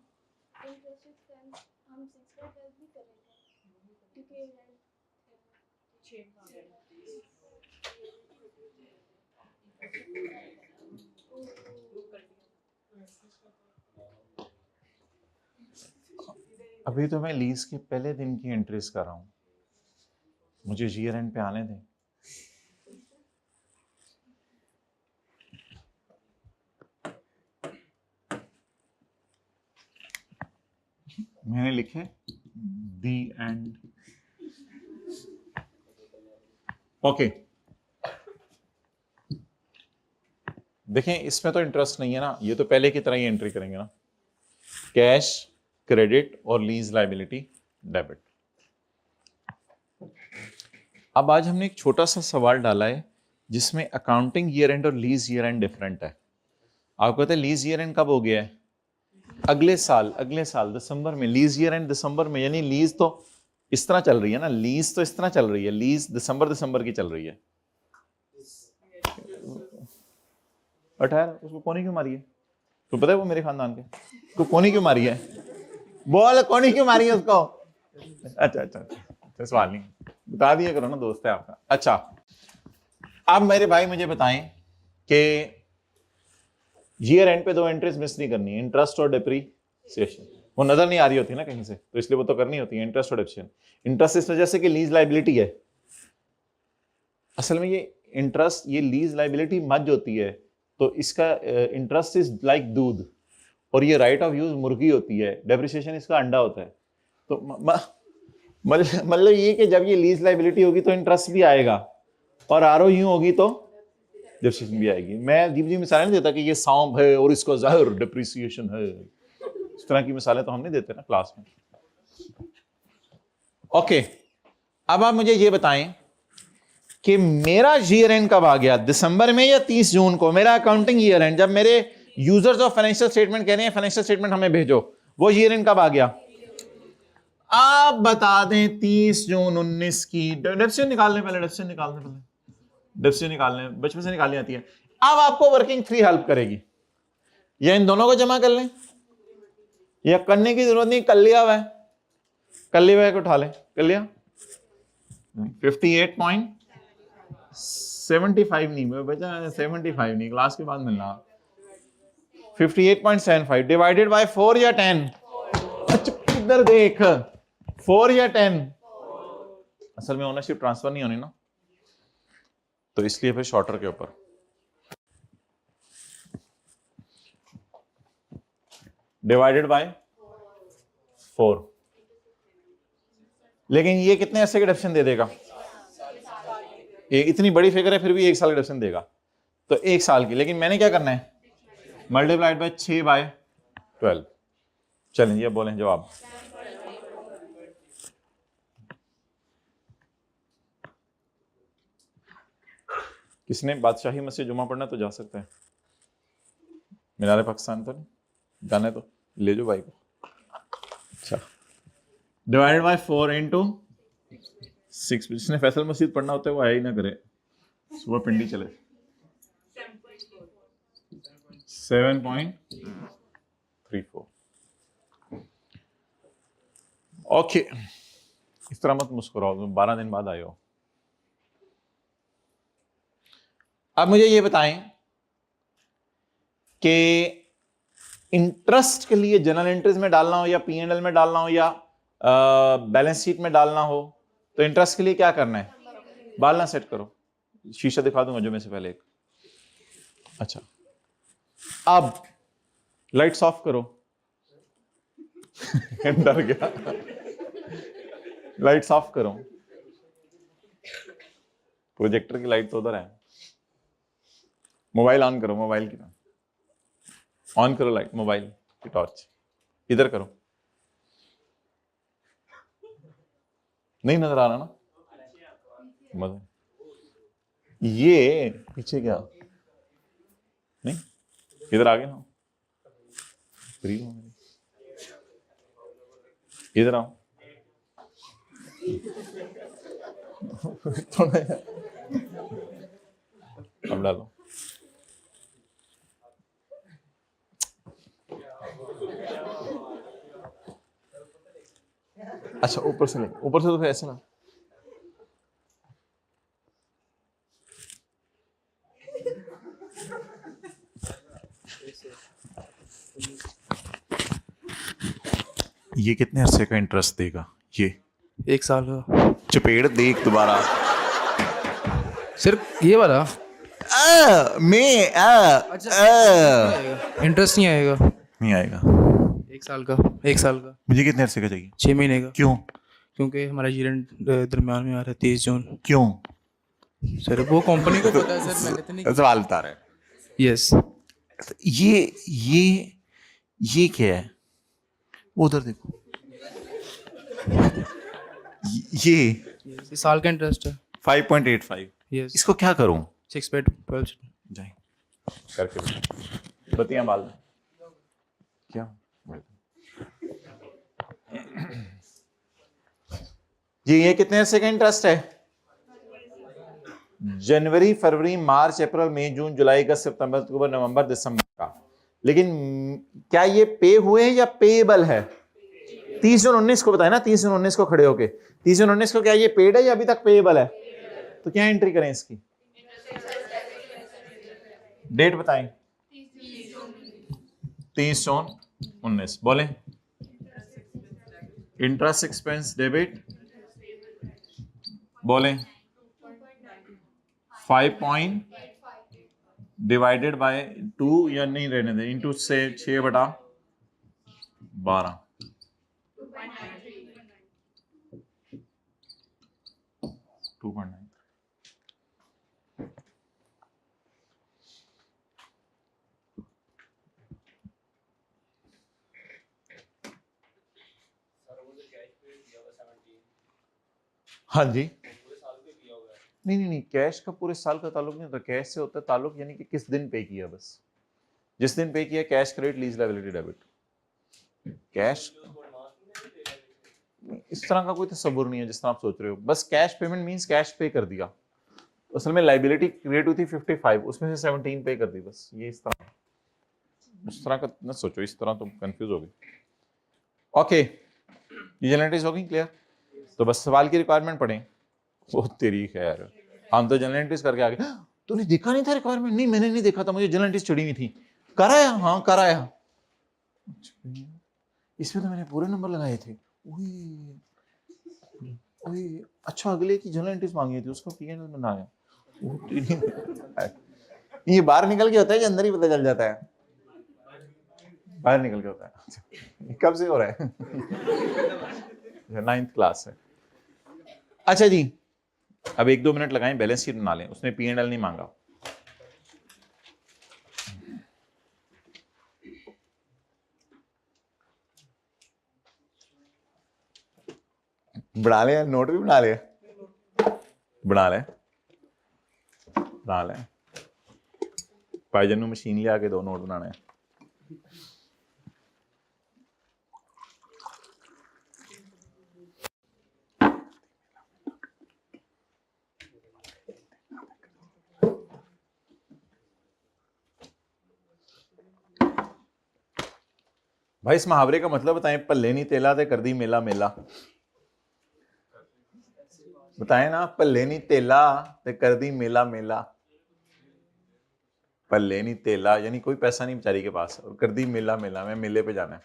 अभी तो मैं लीज के पहले दिन की एंट्रीज कर रहा हूं, मुझे ईयर एंड पे आने दें। मैंने लिखे दी एंड। ओके, देखें इसमें तो इंटरेस्ट नहीं है ना, ये तो पहले की तरह ही एंट्री करेंगे ना। कैश क्रेडिट और लीज लायबिलिटी डेबिट। अब आज हमने एक छोटा सा सवाल डाला है जिसमें अकाउंटिंग ईयर एंड और लीज ईयर एंड डिफरेंट है। आपको पता है लीज ईयर एंड कब हो गया है? अगले साल दिसंबर में। लीज ईयर एंड दिसंबर में, यानी लीज तो इस तरह चल रही है ना, लीज तो इस तरह चल रही है, लीज दिसंबर की चल रही है। अठार उसको कोनी क्यों मारी है? तो पता है वो मेरे खानदान के, तो कोनी क्यों मारी है? बोल, कोनी क्यों मारी है उसको? अच्छा, सवाल नहीं, बता दिया करो ना, दोस्त है आपका। अच्छा, अब मेरे भाई मुझे बताएं कि ईयर एंड पे 2 एंट्रीज मिस नहीं करनी है, इंटरेस्ट और डेप्रीसिएशन। वो नजर नहीं आ रही होती ना कहीं से, तो इसलिए वो तो करनी होती है, इंटरेस्ट और डेप्रीसिएशन। इंटरेस्ट इस वजह से कि लीज लायबिलिटी है। असल में ये इंटरेस्ट, ये लीज लायबिलिटी मर्ज होती है, तो इसका इंटरेस्ट इज लाइक दूध, और ये राइट ऑफ यूज मुर्गी होती है, डेप्रिसिएशन इसका अंडा होता है। तो मतलब ये कि जब ये लीज लायबिलिटी होगी तो इंटरेस्ट भी आएगा, और ROU होगी तो डेप्रिसिएशन भी आएगी। मैं अजीब जी मिसालें नहीं देता कि ये सौंप है और इसको जहर डेप्रिसिएशन है, इस तरह की मिसालें तो हम नहीं देते ना क्लास में। ओके, अब आप मुझे ये बताएं कि मेरा ईयर एंड कब आ गया, दिसंबर में या 30 जून को? मेरा अकाउंटिंग ईयर एंड, जब मेरे यूजर्स ऑफ फाइनेंशियल स्टेटमेंट कह रहे हैं फाइनेंशियल स्टेटमेंट हमें भेजो, वो ईयर एंड कब आ गया? आप बता दें 30 जून 19 की। डेप्सियन निकालने पहले, डेप्सियन निकालने बचपन से निकालनी आती है। अब आपको वर्किंग फ्री हेल्प करेगी, या इन दोनों को जमा कर लें, या करने की जरूरत नहीं, कर लिया हुआ है, कर लिया हुआ है, उठा लें, कर लिया। 58.75 नहीं बचा, 75 नहीं, क्लास के बाद मिलना। 58.75 डिवाइडेड बाय 4 या 10? अच्छा इधर देख, 4 या 10? असल में ओनरशिप ट्रांसफर नहीं होनी ना, तो इसलिए फिर शॉर्टर के ऊपर। Divided by 4। लेकिन ये कितने ऐसे के डिडक्शन दे देगा? ये इतनी बड़ी फिगर है फिर भी 1 साल का डिडक्शन देगा, तो 1 साल की। लेकिन मैंने क्या करना है, मल्टीप्लाइड बाय 6/12। चलें ये बोलें जवाब। किसने बादशाही मस्जिद जुमा पढ़ना तो जा सकता है, मीनार पाकिस्तान तो नहीं जाना है, तो ले जाओ भाई को। Divided by 4 into 6। जिसने फैसल मस्जिद पढ़ना होता है वो आया ही ना करे, सुबह पिंडी चले। 7.34। ओके, इस तरह मत मुस्कुराओ, तुम 12 दिन बाद आए हो। अब मुझे ये बताएं कि इंटरेस्ट के लिए जनरल एंट्रीज में डालना हो या P&L में डालना हो या बैलेंस शीट में डालना हो, तो इंटरेस्ट के लिए क्या करना है? बालना सेट करो। शीशा दिखा दूंगा जो में से पहले एक। अच्छा, अब लाइट्स ऑफ करो। डर गया। लाइट्स ऑफ करो। प्रोजेक्टर की लाइट तो उधर है। मोबाइल ऑन करो, मोबाइल की ऑन करो लाइट, मोबाइल की टॉर्च इधर करो। नहीं नजर आ रहा ना? मजा। ये पीछे क्या नहीं, इधर आ गए ना, फ्री हो इधर आओ। थोड़ा अब डालो। अच्छा ऊपर से नहीं, ऊपर से तो फिर ऐसे ना। ये कितने अरसे का इंटरेस्ट देगा? ये 1 साल का। चपेट देख दोबारा। सिर्फ ये वाला? इंटरेस्ट नहीं आएगा। नहीं आएगा। 1 साल का। 1 साल का। मुझे कितने अरसे का चाहिए? 6 महीने का। क्यों? क्योंकि हमारा ईयर दरम्यान में आ रहा है 23 जून। क्यों? सर वो कंपनी को पता है सर, मैंने तो नहीं। सवाल बता रहे। यस। ये क्या है? वो उधर देखो। ये साल का इंटरेस्ट है 5.85। यस। इसको क्या करूं? 6/12 जाए करके बत्तियां बाल क्या जी। ये कितने अरसे का इंटरेस्ट है? जनवरी, फरवरी, मार्च, अप्रैल, मई, जून, जुलाई, अगस्त, सितंबर, अक्टूबर, नवंबर, दिसंबर का। लेकिन क्या ये पे हुए या पेएबल है? 30 जून 19 को बताया ना, 30 जून 19 को खड़े होके 30 जून 19 को क्या ये पेड है या अभी तक पेएबल है? तो क्या एंट्री करें इसकी? डेट बताएं। 30 जून 19 बोले। इंटरेस्ट एक्सपेंस डेबिट बोले 5 डिवाइडेड बाय 2 या नहीं रहने दे, इंटू से 6/12 2.9। हाँ जी। नहीं, कैश का पूरे साल का ताल्लुक नहीं होता। कैश से होता है ताल्लुक, यानी कि किस दिन पे किया। बस जिस दिन पे किया, cash credit, lease liability debit. Cash इस तरह का कोई तस्वुर नहीं है जिस तरह आप सोच रहे हो। बस कैश पेमेंट मींस कैश पे कर दिया। असल में लायबिलिटी क्रिएट हुई थी 55, उसमें से 17 पे कर दी। बस ये इस तरह, उस तरह का न सोचो, इस तरह तो कंफ्यूज हो गए। ओके, ये जनरलिटीज हो गई क्लियर? तो बस सवाल की रिक्वायरमेंट पढ़ें। वो तेरी खैर, हम तो जनरलिटीज करके आ गए। तूने देखा नहीं था रिक्वायरमेंट? नहीं मैंने नहीं देखा था, मुझे जनरलिटीज चढ़ी हुई थी। कराया? हाँ कराया। इसमें तो मैंने पूरे नंबर लगाए थे। अच्छा, अगले की जनरलिटीज मांगी थी, उसको P&L में ना आया। ये बाहर निकल के होता है कि अंदर ही पता चल जाता है? बाहर निकल के होता है। कब से हो रहा है? 9th क्लास है। अच्छा जी, अब 1-2 मिनट लगाएं, बैलेंस शीट बना लें। उसने P&L नहीं मांगा। बना ले, नोट भी बना ले, बना ले, बना ले। भाईजान मशीन ले आके दो, नोट बनाने। भाई इस मुहावरे का मतलब बताएं, पल्ले नहीं तेला ते कर दी मेला मेला। बताएं ना, पल्ले नहीं तेला ते कर दी मेला मेला। पल्ले नहीं तेला यानी कोई पैसा नहीं बेचारी के पास, और कर दी मेला मेला, मैं मेले पे जाना है।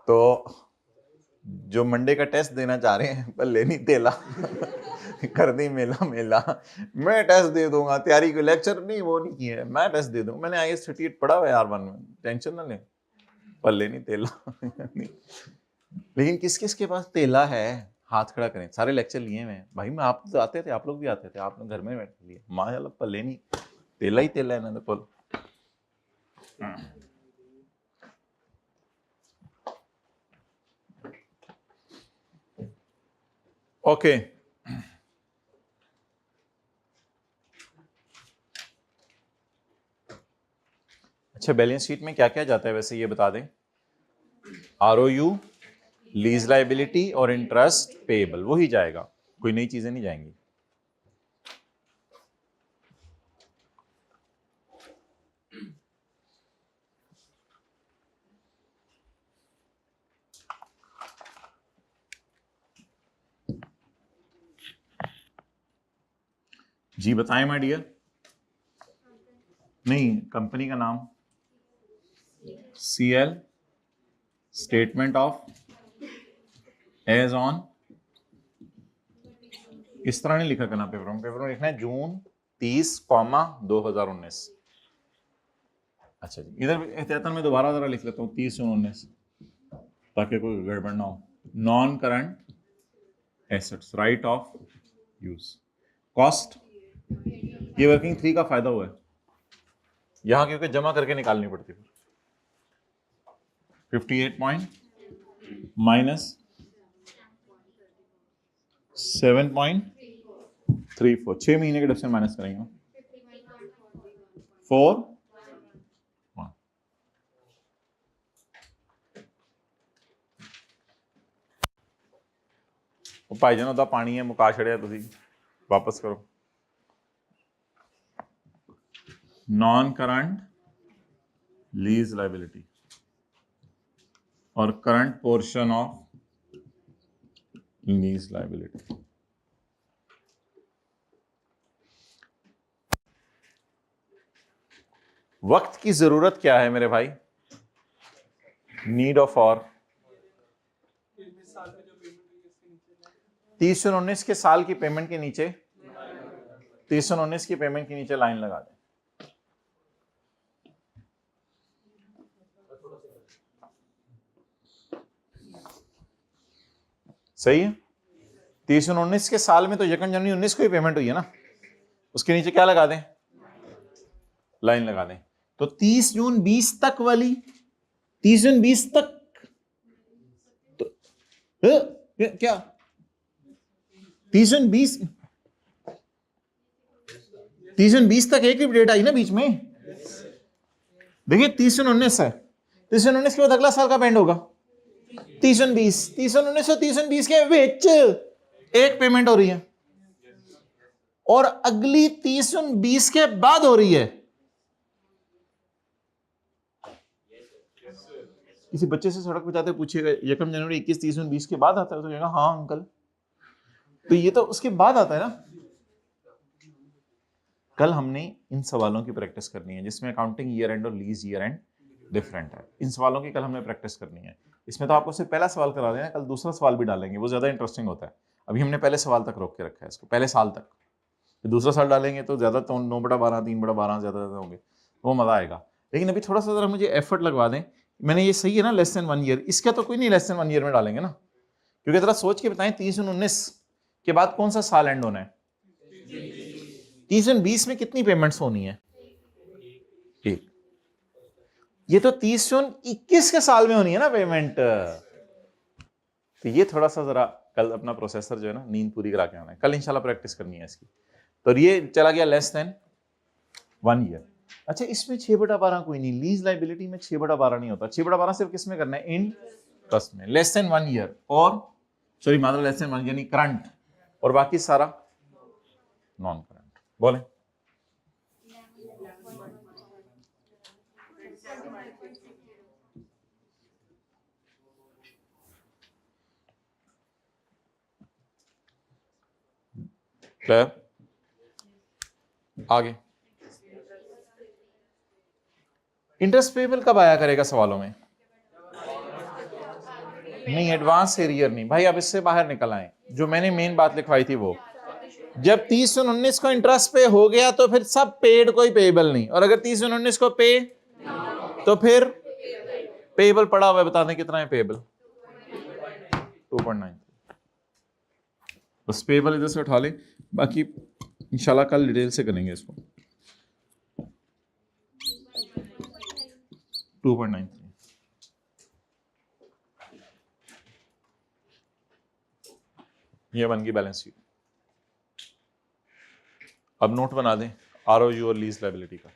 तो जो मंडे का टेस्ट देना चाह रहे हैं, पल्ले नहीं तेला कर दी मेला मेला, मैं टेस्ट दे दूंगा, तैयारी को लेक्चर नहीं वो नहीं किया है, मैं टेस्ट दे दूंगा, मैंने IAS 38 पढ़ा हुआ है यार 1 में, टेंशन ना लें। पल्ले नहीं तेला लेकिन किस किस के पास तेला है, हाथ खड़ा करें। सारे लेक्चर लिए हुए हैं भाई, मैं आप तो आते थे, आप लोग भी आते थे, आपने घर में बैठ लिए, माशाल्लाह पल्ले नहीं तेला ही तेला है ना। तो ओके, अच्छा बैलेंस शीट में क्या क्या जाता है वैसे ये बता दें। ROU, लीज लाइबिलिटी और इंटरेस्ट पेएबल, वही जाएगा, कोई नई चीजें नहीं जाएंगी। जी बताएं माय डियर। नहीं, कंपनी का नाम CL, statement of as on, इस तरह नहीं लिखा करना पेपर में, पेपर में लिखना है जून 30, 2019। अच्छा जी, इधर एहतियातन में दोबारा जरा लिख लेता हूँ 30/19 ताकि कोई गड़बड़ ना हो। Non current assets, right of use, cost, ये वर्किंग 3 का फायदा हुआ है यहां क्योंकि जमा करके निकालनी पड़ती है। 58 पॉइंट माइनस 7.34, 6 महीने के डिफरेंस माइनस करेंगे 4 1। भाईजान ਉਹਦਾ पानी है मुका छड़िया तुसी, वापस करो। नॉन करंट लीज लाइबिलिटी और current portion of lease liability. वक्त की जरूरत क्या है मेरे भाई, नीड ऑफ और 30/19 के साल की पेमेंट के नीचे, 30/19 की पेमेंट के नीचे लाइन लगा दें। सही है, 30/19 के साल में तो 1 जनवरी 19 को ही पेमेंट हुई है ना, उसके नीचे क्या लगा दें, लाइन लगा दें। तो 30 जून 20 तक वाली, 30 जून 20 तक तो क्या 30 जून 20, 30 जून 20 तक एक ही डेट आई ना बीच में। देखिए 30 जून 19 है, 30 जून 19 के बाद अगला साल का पेंड होगा 30 जून 20, 30 जून 19 और 30 जून 20 के बीच एक पेमेंट हो रही है और अगली 30 जून 20 के बाद हो रही है। किसी बच्चे से सड़क पे जाते पूछिएगा 1 जनवरी 21 30 जून 20 के बाद आता है, तो कहेगा हाँ अंकल, तो ये तो उसके बाद आता है ना। कल हमने इन सवालों की प्रैक्टिस करनी है जिसमें अकाउंटिंग ईयर एंड और लीज ईयर एंड डिफरेंट है, इन सवालों की कल हमने प्रैक्टिस करनी है। इसमें तो आपको सिर्फ पहला सवाल करा देना, कल दूसरा सवाल भी डालेंगे, वो ज्यादा इंटरेस्टिंग होता है। अभी हमने पहले सवाल तक रोक के रखा है इसको, पहले साल तक, दूसरा साल डालेंगे तो ज्यादा, तो 9/12 3/12 ज्यादा होंगे, वो मजा आएगा। लेकिन अभी थोड़ा सा जरा मुझे एफर्ट लगवा दें। मैंने ये सही है ना, लेस देन 1 ईयर, इसका तो कोई नहीं लेस देन 1 ईयर में डालेंगे ना, क्योंकि जरा सोच के बताएं 30 जून 19 के बाद कौन सा साल एंड होना है, 30 जून 20 में कितनी पेमेंट्स होनी है, एक। ये तो 30 जून 21 के साल में होनी है ना पेमेंट, तो ये थोड़ा सा जरा कल अपना प्रोसेसर जो है ना नींद पूरी करा के आना है, कल इंशाल्लाह प्रैक्टिस करनी है इसकी। तो ये चला गया लेस देन 1 ईयर। अच्छा इसमें 6/12 कोई नहीं, लीज लाइबिलिटी में 6/12 नहीं होता, 6/12 सिर्फ किस में करना है, इंटरेस्ट में। लेस देन 1 ईयर और सॉरी मतलब लेस देन 1 यानी करंट, और बाकी सारा नॉन करंट। बोले क्लियर? आगे इंटरेस्ट पेबल कब आया करेगा सवालों में? नहीं, एडवांस एरियर नहीं भाई, अब इससे बाहर निकल आए। जो मैंने मेन बात लिखवाई थी वो, जब 30/19 को इंटरेस्ट पे हो गया तो फिर सब पेड, कोई पेबल नहीं। और अगर 30/19 को पे तो फिर पेबल पड़ा हुआ है, बता दें कितना है पेबल? 2.9। बस पेबल इधर से उठा ले, बाकी इंशाल्लाह कल डिटेल से करेंगे इसको। 2.93। ये बन गई बैलेंस शीट। अब नोट बना दें आरओयू और लीज लायबिलिटी का।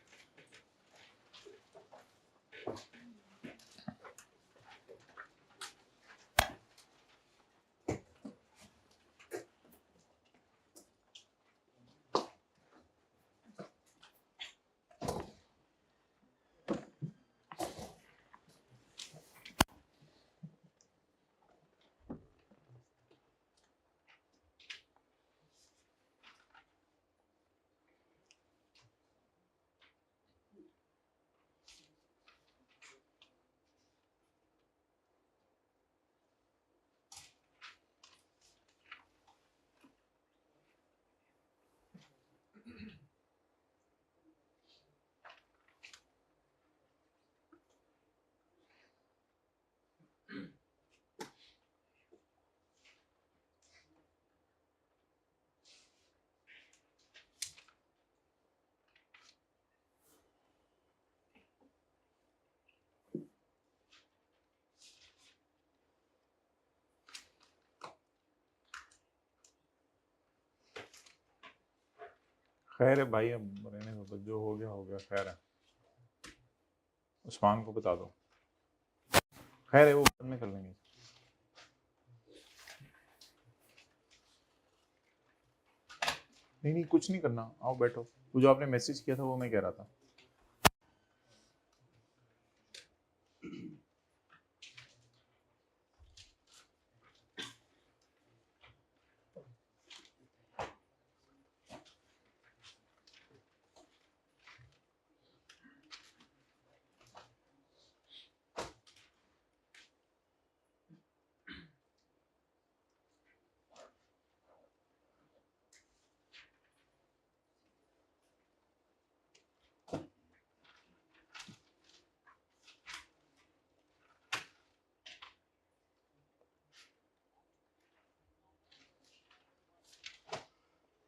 खैर है भाई, अब रहने दो, तो जो हो गया खैर है। उस्मान को बता दो, खैर है वो बाद में कर लेंगे। नहीं नहीं कुछ नहीं करना, आओ बैठो। वो जो आपने मैसेज किया था वो मैं कह रहा था।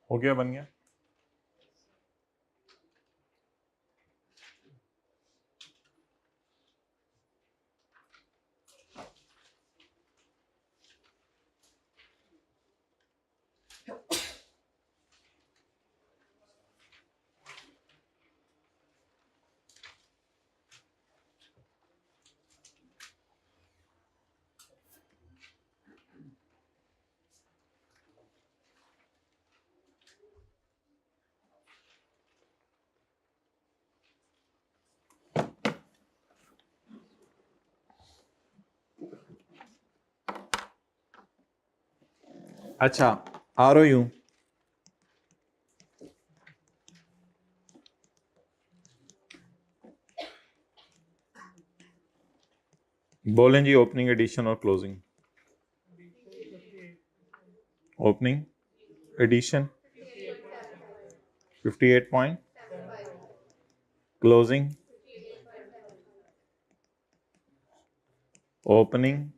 हो गया, बन गया। अच्छा, आरओयू बोलें जी, ओपनिंग, एडिशन और closing. Opening, addition 58 point, closing, opening,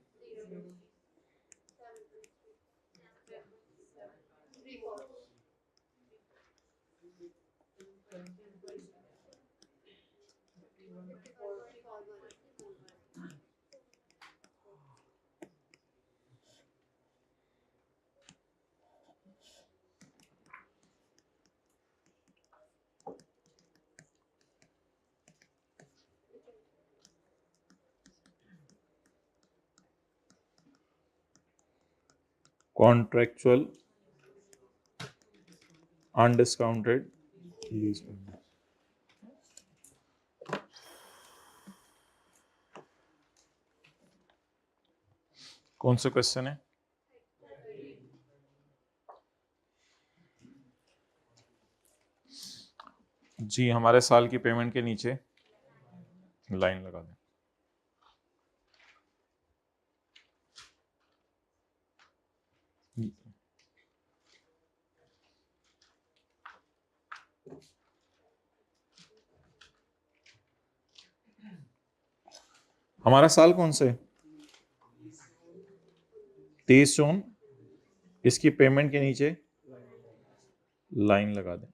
contractual, undiscounted lease. कौन सा क्वेश्चन है? जी हमारे साल की पेमेंट के नीचे लाइन लगा दें। हमारा साल कौन सा है? 23 जून। इसकी पेमेंट के नीचे लाइन लगा दें।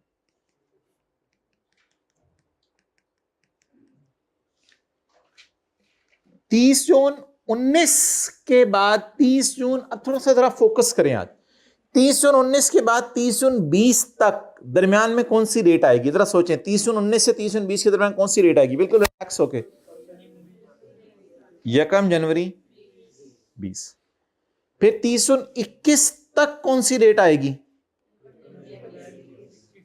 तीस जून 19 के बाद 30 जून, अब थोड़ा सा जरा फोकस करें आज। 30 जून 19 के बाद 30 जून 20 तक दरमियान में कौन सी रेट आएगी? जरा सोचें, 30 जून 19 से 30 जून 20 के दरमियान कौन सी रेट आएगी? बिल्कुल रिलैक्स होके। 1 जनवरी 20। फिर 30 जून 21 तक कौन सी रेट आएगी?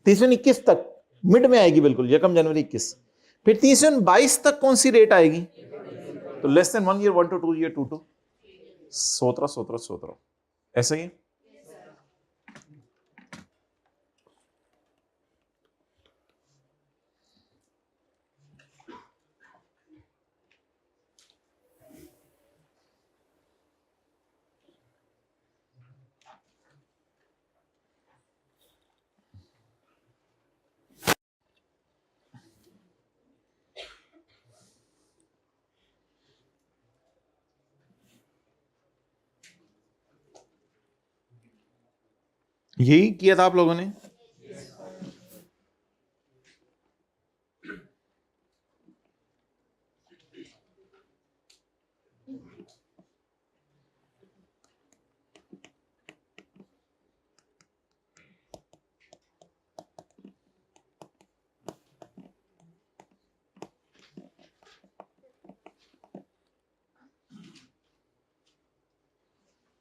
30 जून 21 तक मिड में आएगी, बिल्कुल 1 जनवरी 21। फिर 30 जून 22 तक कौन सी रेट आएगी? तो less than 1 year 1 to 2 year 2 to 17 ऐसा ही है। यही किया था आप लोगों ने?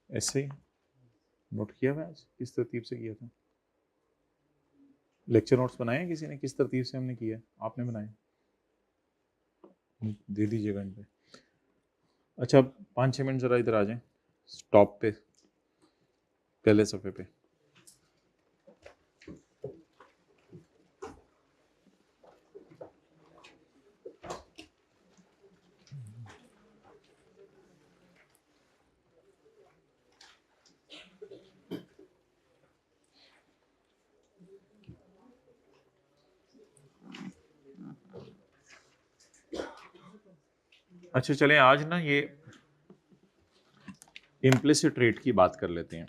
ऐसे ही नोट किया हुआ आज किस तरतीब से किया था? लेक्चर नोट्स बनाए हैं किसी ने? किस तरतीब से हमने किया? आपने बनाए? दे दीजिएगा इन पे। अच्छा 5-6 मिनट जरा इधर आ जाएं, स्टॉप पे, पहले सफ़े पे। अच्छा चलें आज ना ये इम्प्लिसिट रेट की बात कर लेते हैं।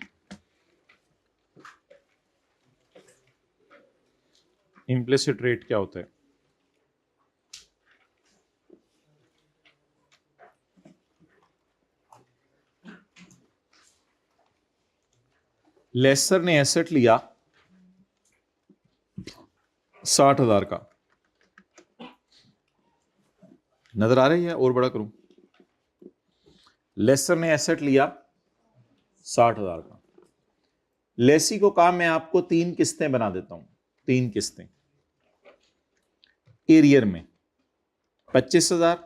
इम्प्लिसिट रेट क्या होता है? लेसर ने एसेट लिया 60,000 का, नजर आ रही है? और बड़ा करूं, लेसर ने एसेट लिया 60,000 का। लेसी को कहा मैं आपको 3 किस्तें बना देता हूं, 3 किस्तें एरियर में 25,000,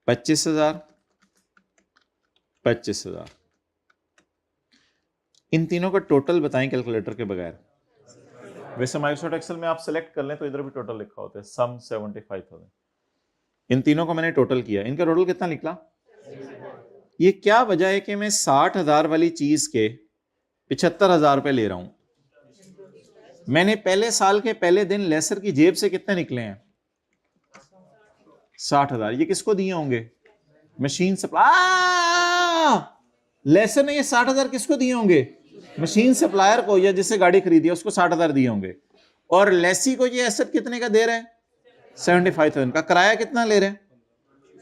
25,000, 25,000। इन तीनों का टोटल बताएं कैलकुलेटर के बगैर। वैसे माइक्रोसॉफ्ट एक्सेल में आप सेलेक्ट कर लें तो इधर भी टोटल लिखा होता है, सम 75,000। इन तीनों को मैंने टोटल किया, इनका टोटल कितना निकला? ये क्या वजह है कि मैं 60,000 वाली चीज के 75,000 रुपए ले रहा हूं? मैंने पहले साल के पहले दिन लेसर की जेब से कितने निकले हैं? 60,000। ये किसको दिए होंगे? Machine supply. लेसर ने ये 60,000 किसको दिए होंगे? मशीन सप्लायर को, या जिससे गाड़ी खरीदी है उसको 60,000 दिए होंगे। और लेसी को ये एसेट कितने का दे रहे हैं? 75,000 का। किराया कितना ले रहे हैं?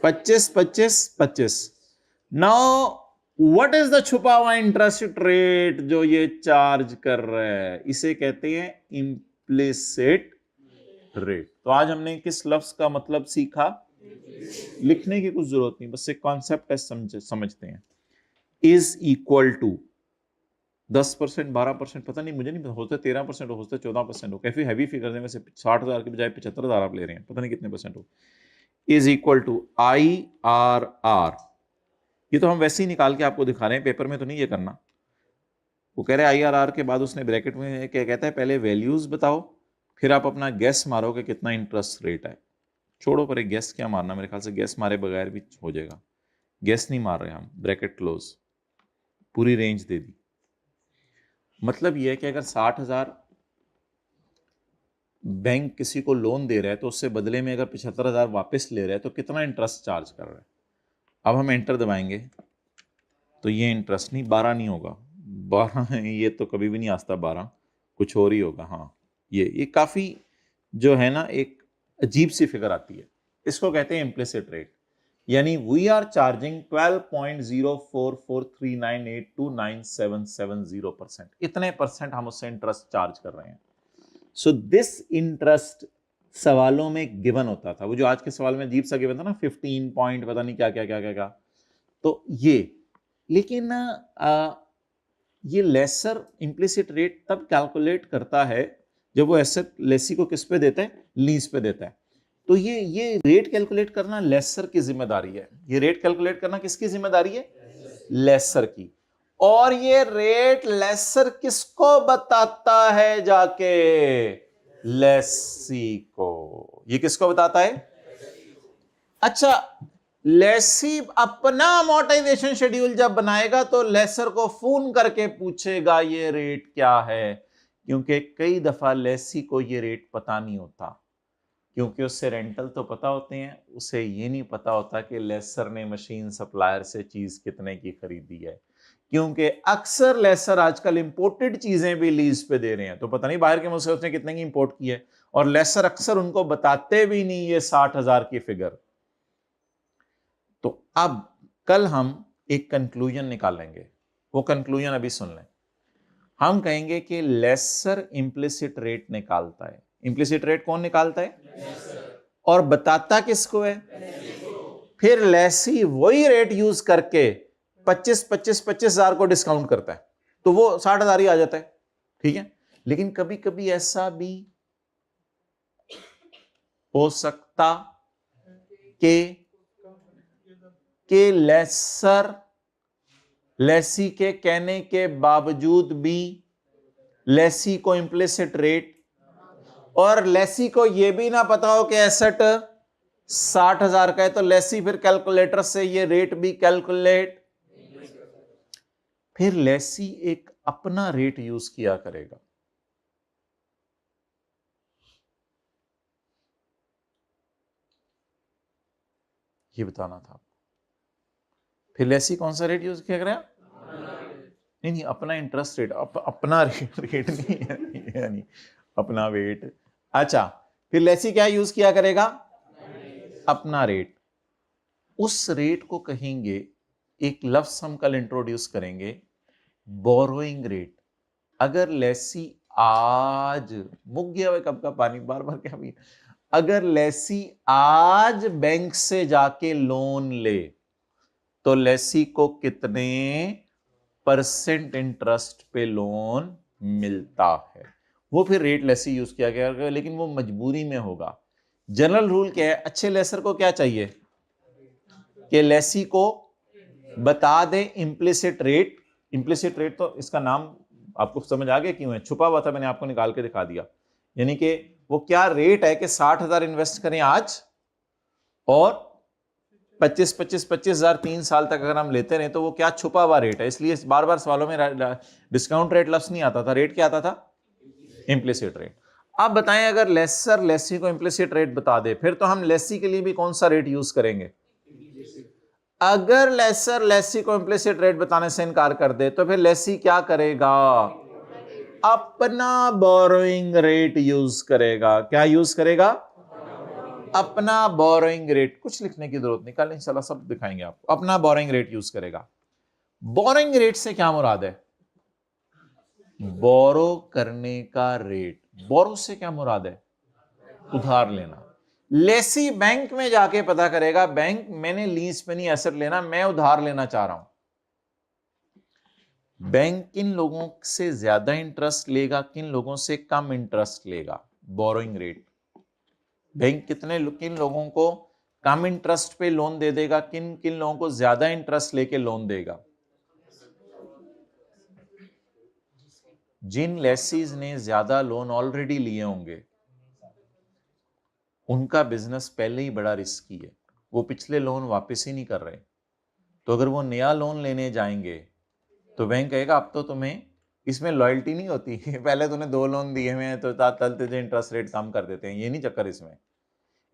25, 25, 25। नाउ व्हाट इज द छुपा हुआ इंटरेस्ट रेट जो ये चार्ज कर रहा है? इसे कहते हैं इम्प्लिसिट रेट। तो आज हमने किस लफ्ज का मतलब सीखा? लिखने की कुछ जरूरत नहीं, बस एक कॉन्सेप्ट है, समझते हैं। इज इक्वल टू 10%, 12%, पता नहीं, मुझे नहीं पता, होता 13% हो, होता 14% हो, काफी हैवी फिगर है। वैसे 60,000 के बजाय 75,000 आप ले रहे हैं, पता नहीं कितने परसेंट हो। Is equal to IRR। ये तो हम वैसे ही निकाल के आपको दिखा रहे हैं, पेपर में तो नहीं ये करना। वो कह रहे हैं IRR के बाद उसने ब्रैकेट में क्या कहता है, पहले वैल्यूज बताओ फिर आप अपना गैस मारो कि कितना इंटरेस्ट रेट है। छोड़ो पर गैस क्या मारना, मेरे ख्याल से गैस मारे बगैर भी हो जाएगा। गैस नहीं मार रहे हम, ब्रैकेट क्लोज, पूरी रेंज दे दी। मतलब यह है कि अगर 60,000 बैंक किसी को लोन दे रहा है तो उससे बदले में अगर 75,000 वापस ले रहा है तो कितना इंटरेस्ट चार्ज कर रहा है। अब हम एंटर दबाएंगे तो ये इंटरेस्ट नहीं, 12 नहीं होगा, 12 ये तो कभी भी नहीं आता 12, कुछ और ही होगा। हाँ, ये काफ़ी जो है ना एक अजीब सी फिगर आती है। इसको कहते हैं इम्प्लिसिट रेट, यानी वी आर चार्जिंग 12.044398297770%, इतने परसेंट हम उससे इंटरेस्ट चार्ज कर रहे हैं। सो दिस इंटरेस्ट सवालों में गिवन होता था, वो जो आज के सवाल में अजीब सा गिवन था ना, 15 पॉइंट पता नहीं क्या क्या क्या क्या क्या, तो ये। लेकिन ये लेसर इम्प्लिसिट रेट तब कैलकुलेट करता है जब वो एसेट लेसी को किस पे देता है, लीज पे देता है। तो ये रेट कैलकुलेट करना लेसर की जिम्मेदारी है। ये रेट कैलकुलेट करना किसकी जिम्मेदारी है, लेसर की। और ये रेट लेसर किसको बताता है, जाके लेसी को। ये किसको बताता है? अच्छा, लेसी अपना अमोर्टाइजेशन शेड्यूल जब बनाएगा तो लेसर को फोन करके पूछेगा ये रेट क्या है, क्योंकि कई दफा लेसी को ये रेट पता नहीं होता, क्योंकि उससे रेंटल तो पता होते हैं, उसे ये नहीं पता होता कि लेसर ने मशीन सप्लायर से चीज कितने की खरीदी है। क्योंकि अक्सर लेसर आजकल इंपोर्टेड चीजें भी लीज पे दे रहे हैं, तो पता नहीं बाहर के मुल्क से उसने कितने की इंपोर्ट की है, और लेसर अक्सर उनको बताते भी नहीं ये 60,000 की फिगर। तो अब कल हम एक कंक्लूजन निकालेंगे, वो कंक्लूजन अभी सुन लें। हम कहेंगे कि लेसर इंप्लिसिट रेट निकालता है। इंप्लिसिट रेट कौन निकालता है? और बताता किसको है? फिर लेसी वही रेट यूज करके 25,000 को डिस्काउंट करता है, तो वो 60,000 ही आ जाता है। ठीक है, लेकिन कभी कभी ऐसा भी हो सकता कि लेसर लेसी के कहने के बावजूद भी लेसी को इम्प्लिसिट रेट, और लेसी को यह भी ना पता हो कि एसेट 60,000 का है, तो लेसी फिर कैलकुलेटर से ये रेट भी कैलकुलेट, फिर लेसी एक अपना रेट यूज किया करेगा। ये बताना था। फिर लेसी कौन सा रेट यूज किया करेगा? नहीं, अपना इंटरेस्ट रेट, अपना रेट नहीं है, यानी अपना वेट। अच्छा, फिर लेसी क्या यूज किया करेगा? अपना रेट। उस रेट को कहेंगे, एक लफ्ज हम कल इंट्रोड्यूस करेंगे, बोरोइंग रेट। अगर लेसी आज मुक गया हुआ कब का पानी बार बार क्या भी, अगर लेसी आज बैंक से जाके लोन ले तो लेसी को कितने परसेंट इंटरेस्ट पे लोन मिलता है, वो फिर रेट लेसी यूज किया गया, लेकिन वो मजबूरी में होगा। जनरल रूल क्या है? अच्छे लेसर को क्या चाहिए कि लेसी को बता दे इम्प्लिसिट रेट। इम्प्लिसिट रेट तो इसका नाम आपको समझ आ गया क्यों है, छुपा हुआ था, मैंने आपको निकाल के दिखा दिया। यानी कि वो क्या रेट है कि 60,000 इन्वेस्ट करें आज, और 25,000 3 साल तक अगर हम लेते रहे, तो वो क्या छुपा हुआ रेट है। इसलिए बार बार सवालों में डिस्काउंट रेट लफ्ज नहीं आता था, रेट क्या आता था? Implicit rate. आप बताएं, अगर लेसर लेसी को इम्प्लिसिट रेट बता दे, फिर तो हम लेसी के लिए भी कौन सा रेट यूज करेंगे? अगर लेसर लेसी को इम्प्लिसिट रेट बताने से इनकार कर दे, तो फिर लेसी क्या करेगा? अपना बोरोइंग रेट यूज करेगा। क्या यूज करेगा? अपना बोरोइंग रेट। कुछ लिखने की जरूरत नहीं, कल इंशाल्लाह सब दिखाएंगे आपको। अपना बोरोइंग रेट यूज करेगा। बोरोइंग रेट से क्या मुराद है? बोरो करने का रेट। बोरो से क्या मुराद है? उधार लेना। लेसी बैंक में जाके पता करेगा, बैंक मैंने लीज पे नहीं एसेट लेना, मैं उधार लेना चाह रहा हूं। बैंक किन लोगों से ज्यादा इंटरेस्ट लेगा, किन लोगों से कम इंटरेस्ट लेगा? Borrowing rate. बैंक किन लोगों को कम इंटरेस्ट पे लोन दे देगा, किन किन लोगों को ज्यादा इंटरेस्ट लेके लोन देगा? जिन लेसीज ने ज्यादा लोन ऑलरेडी लिए होंगे, उनका बिजनेस पहले ही बड़ा रिस्की है, वो पिछले लोन वापस ही नहीं कर रहे। तो अगर वो नया लोन लेने जाएंगे तो बैंक कहेगा अब तो तुम्हें इसमें लॉयल्टी नहीं होती पहले तूने 2 लोन दिए हुए हैं तो तल तुझे इंटरेस्ट रेट कम कर देते हैं, ये नहीं चक्कर इसमें।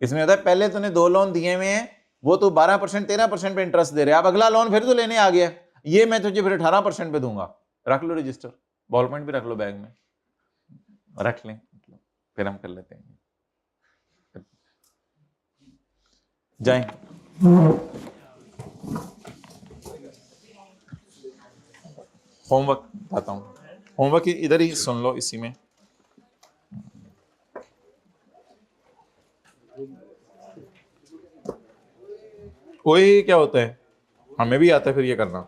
इसमें होता है पहले तूने 2 लोन दिए हुए हैं, वो तो 12% 13% पे इंटरेस्ट दे रहे हैं, अब अगला लोन फिर तो लेने आ गया, ये मैं तुझे फिर 18% पे दूंगा। रख लो रजिस्टर, बॉल पॉइंट भी रख लो बैग में, रख लें फिर हम कर लेते हैं। जाएं होमवर्क बताता हूँ, होमवर्क इधर ही सुन लो इसी में। कोई क्या होता है, हमें भी आता है फिर ये करना।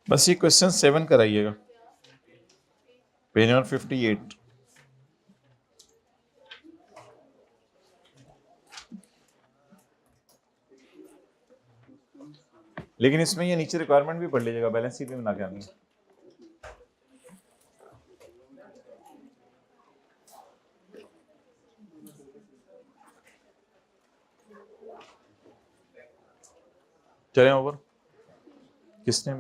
बस ये क्वेश्चन 7 कराइएगा, पेज नंबर 58। लेकिन इसमें ये नीचे रिक्वायरमेंट भी पढ़ लीजिएगा, बैलेंस शीट में बना के आनी है। चलें ओवर, किसने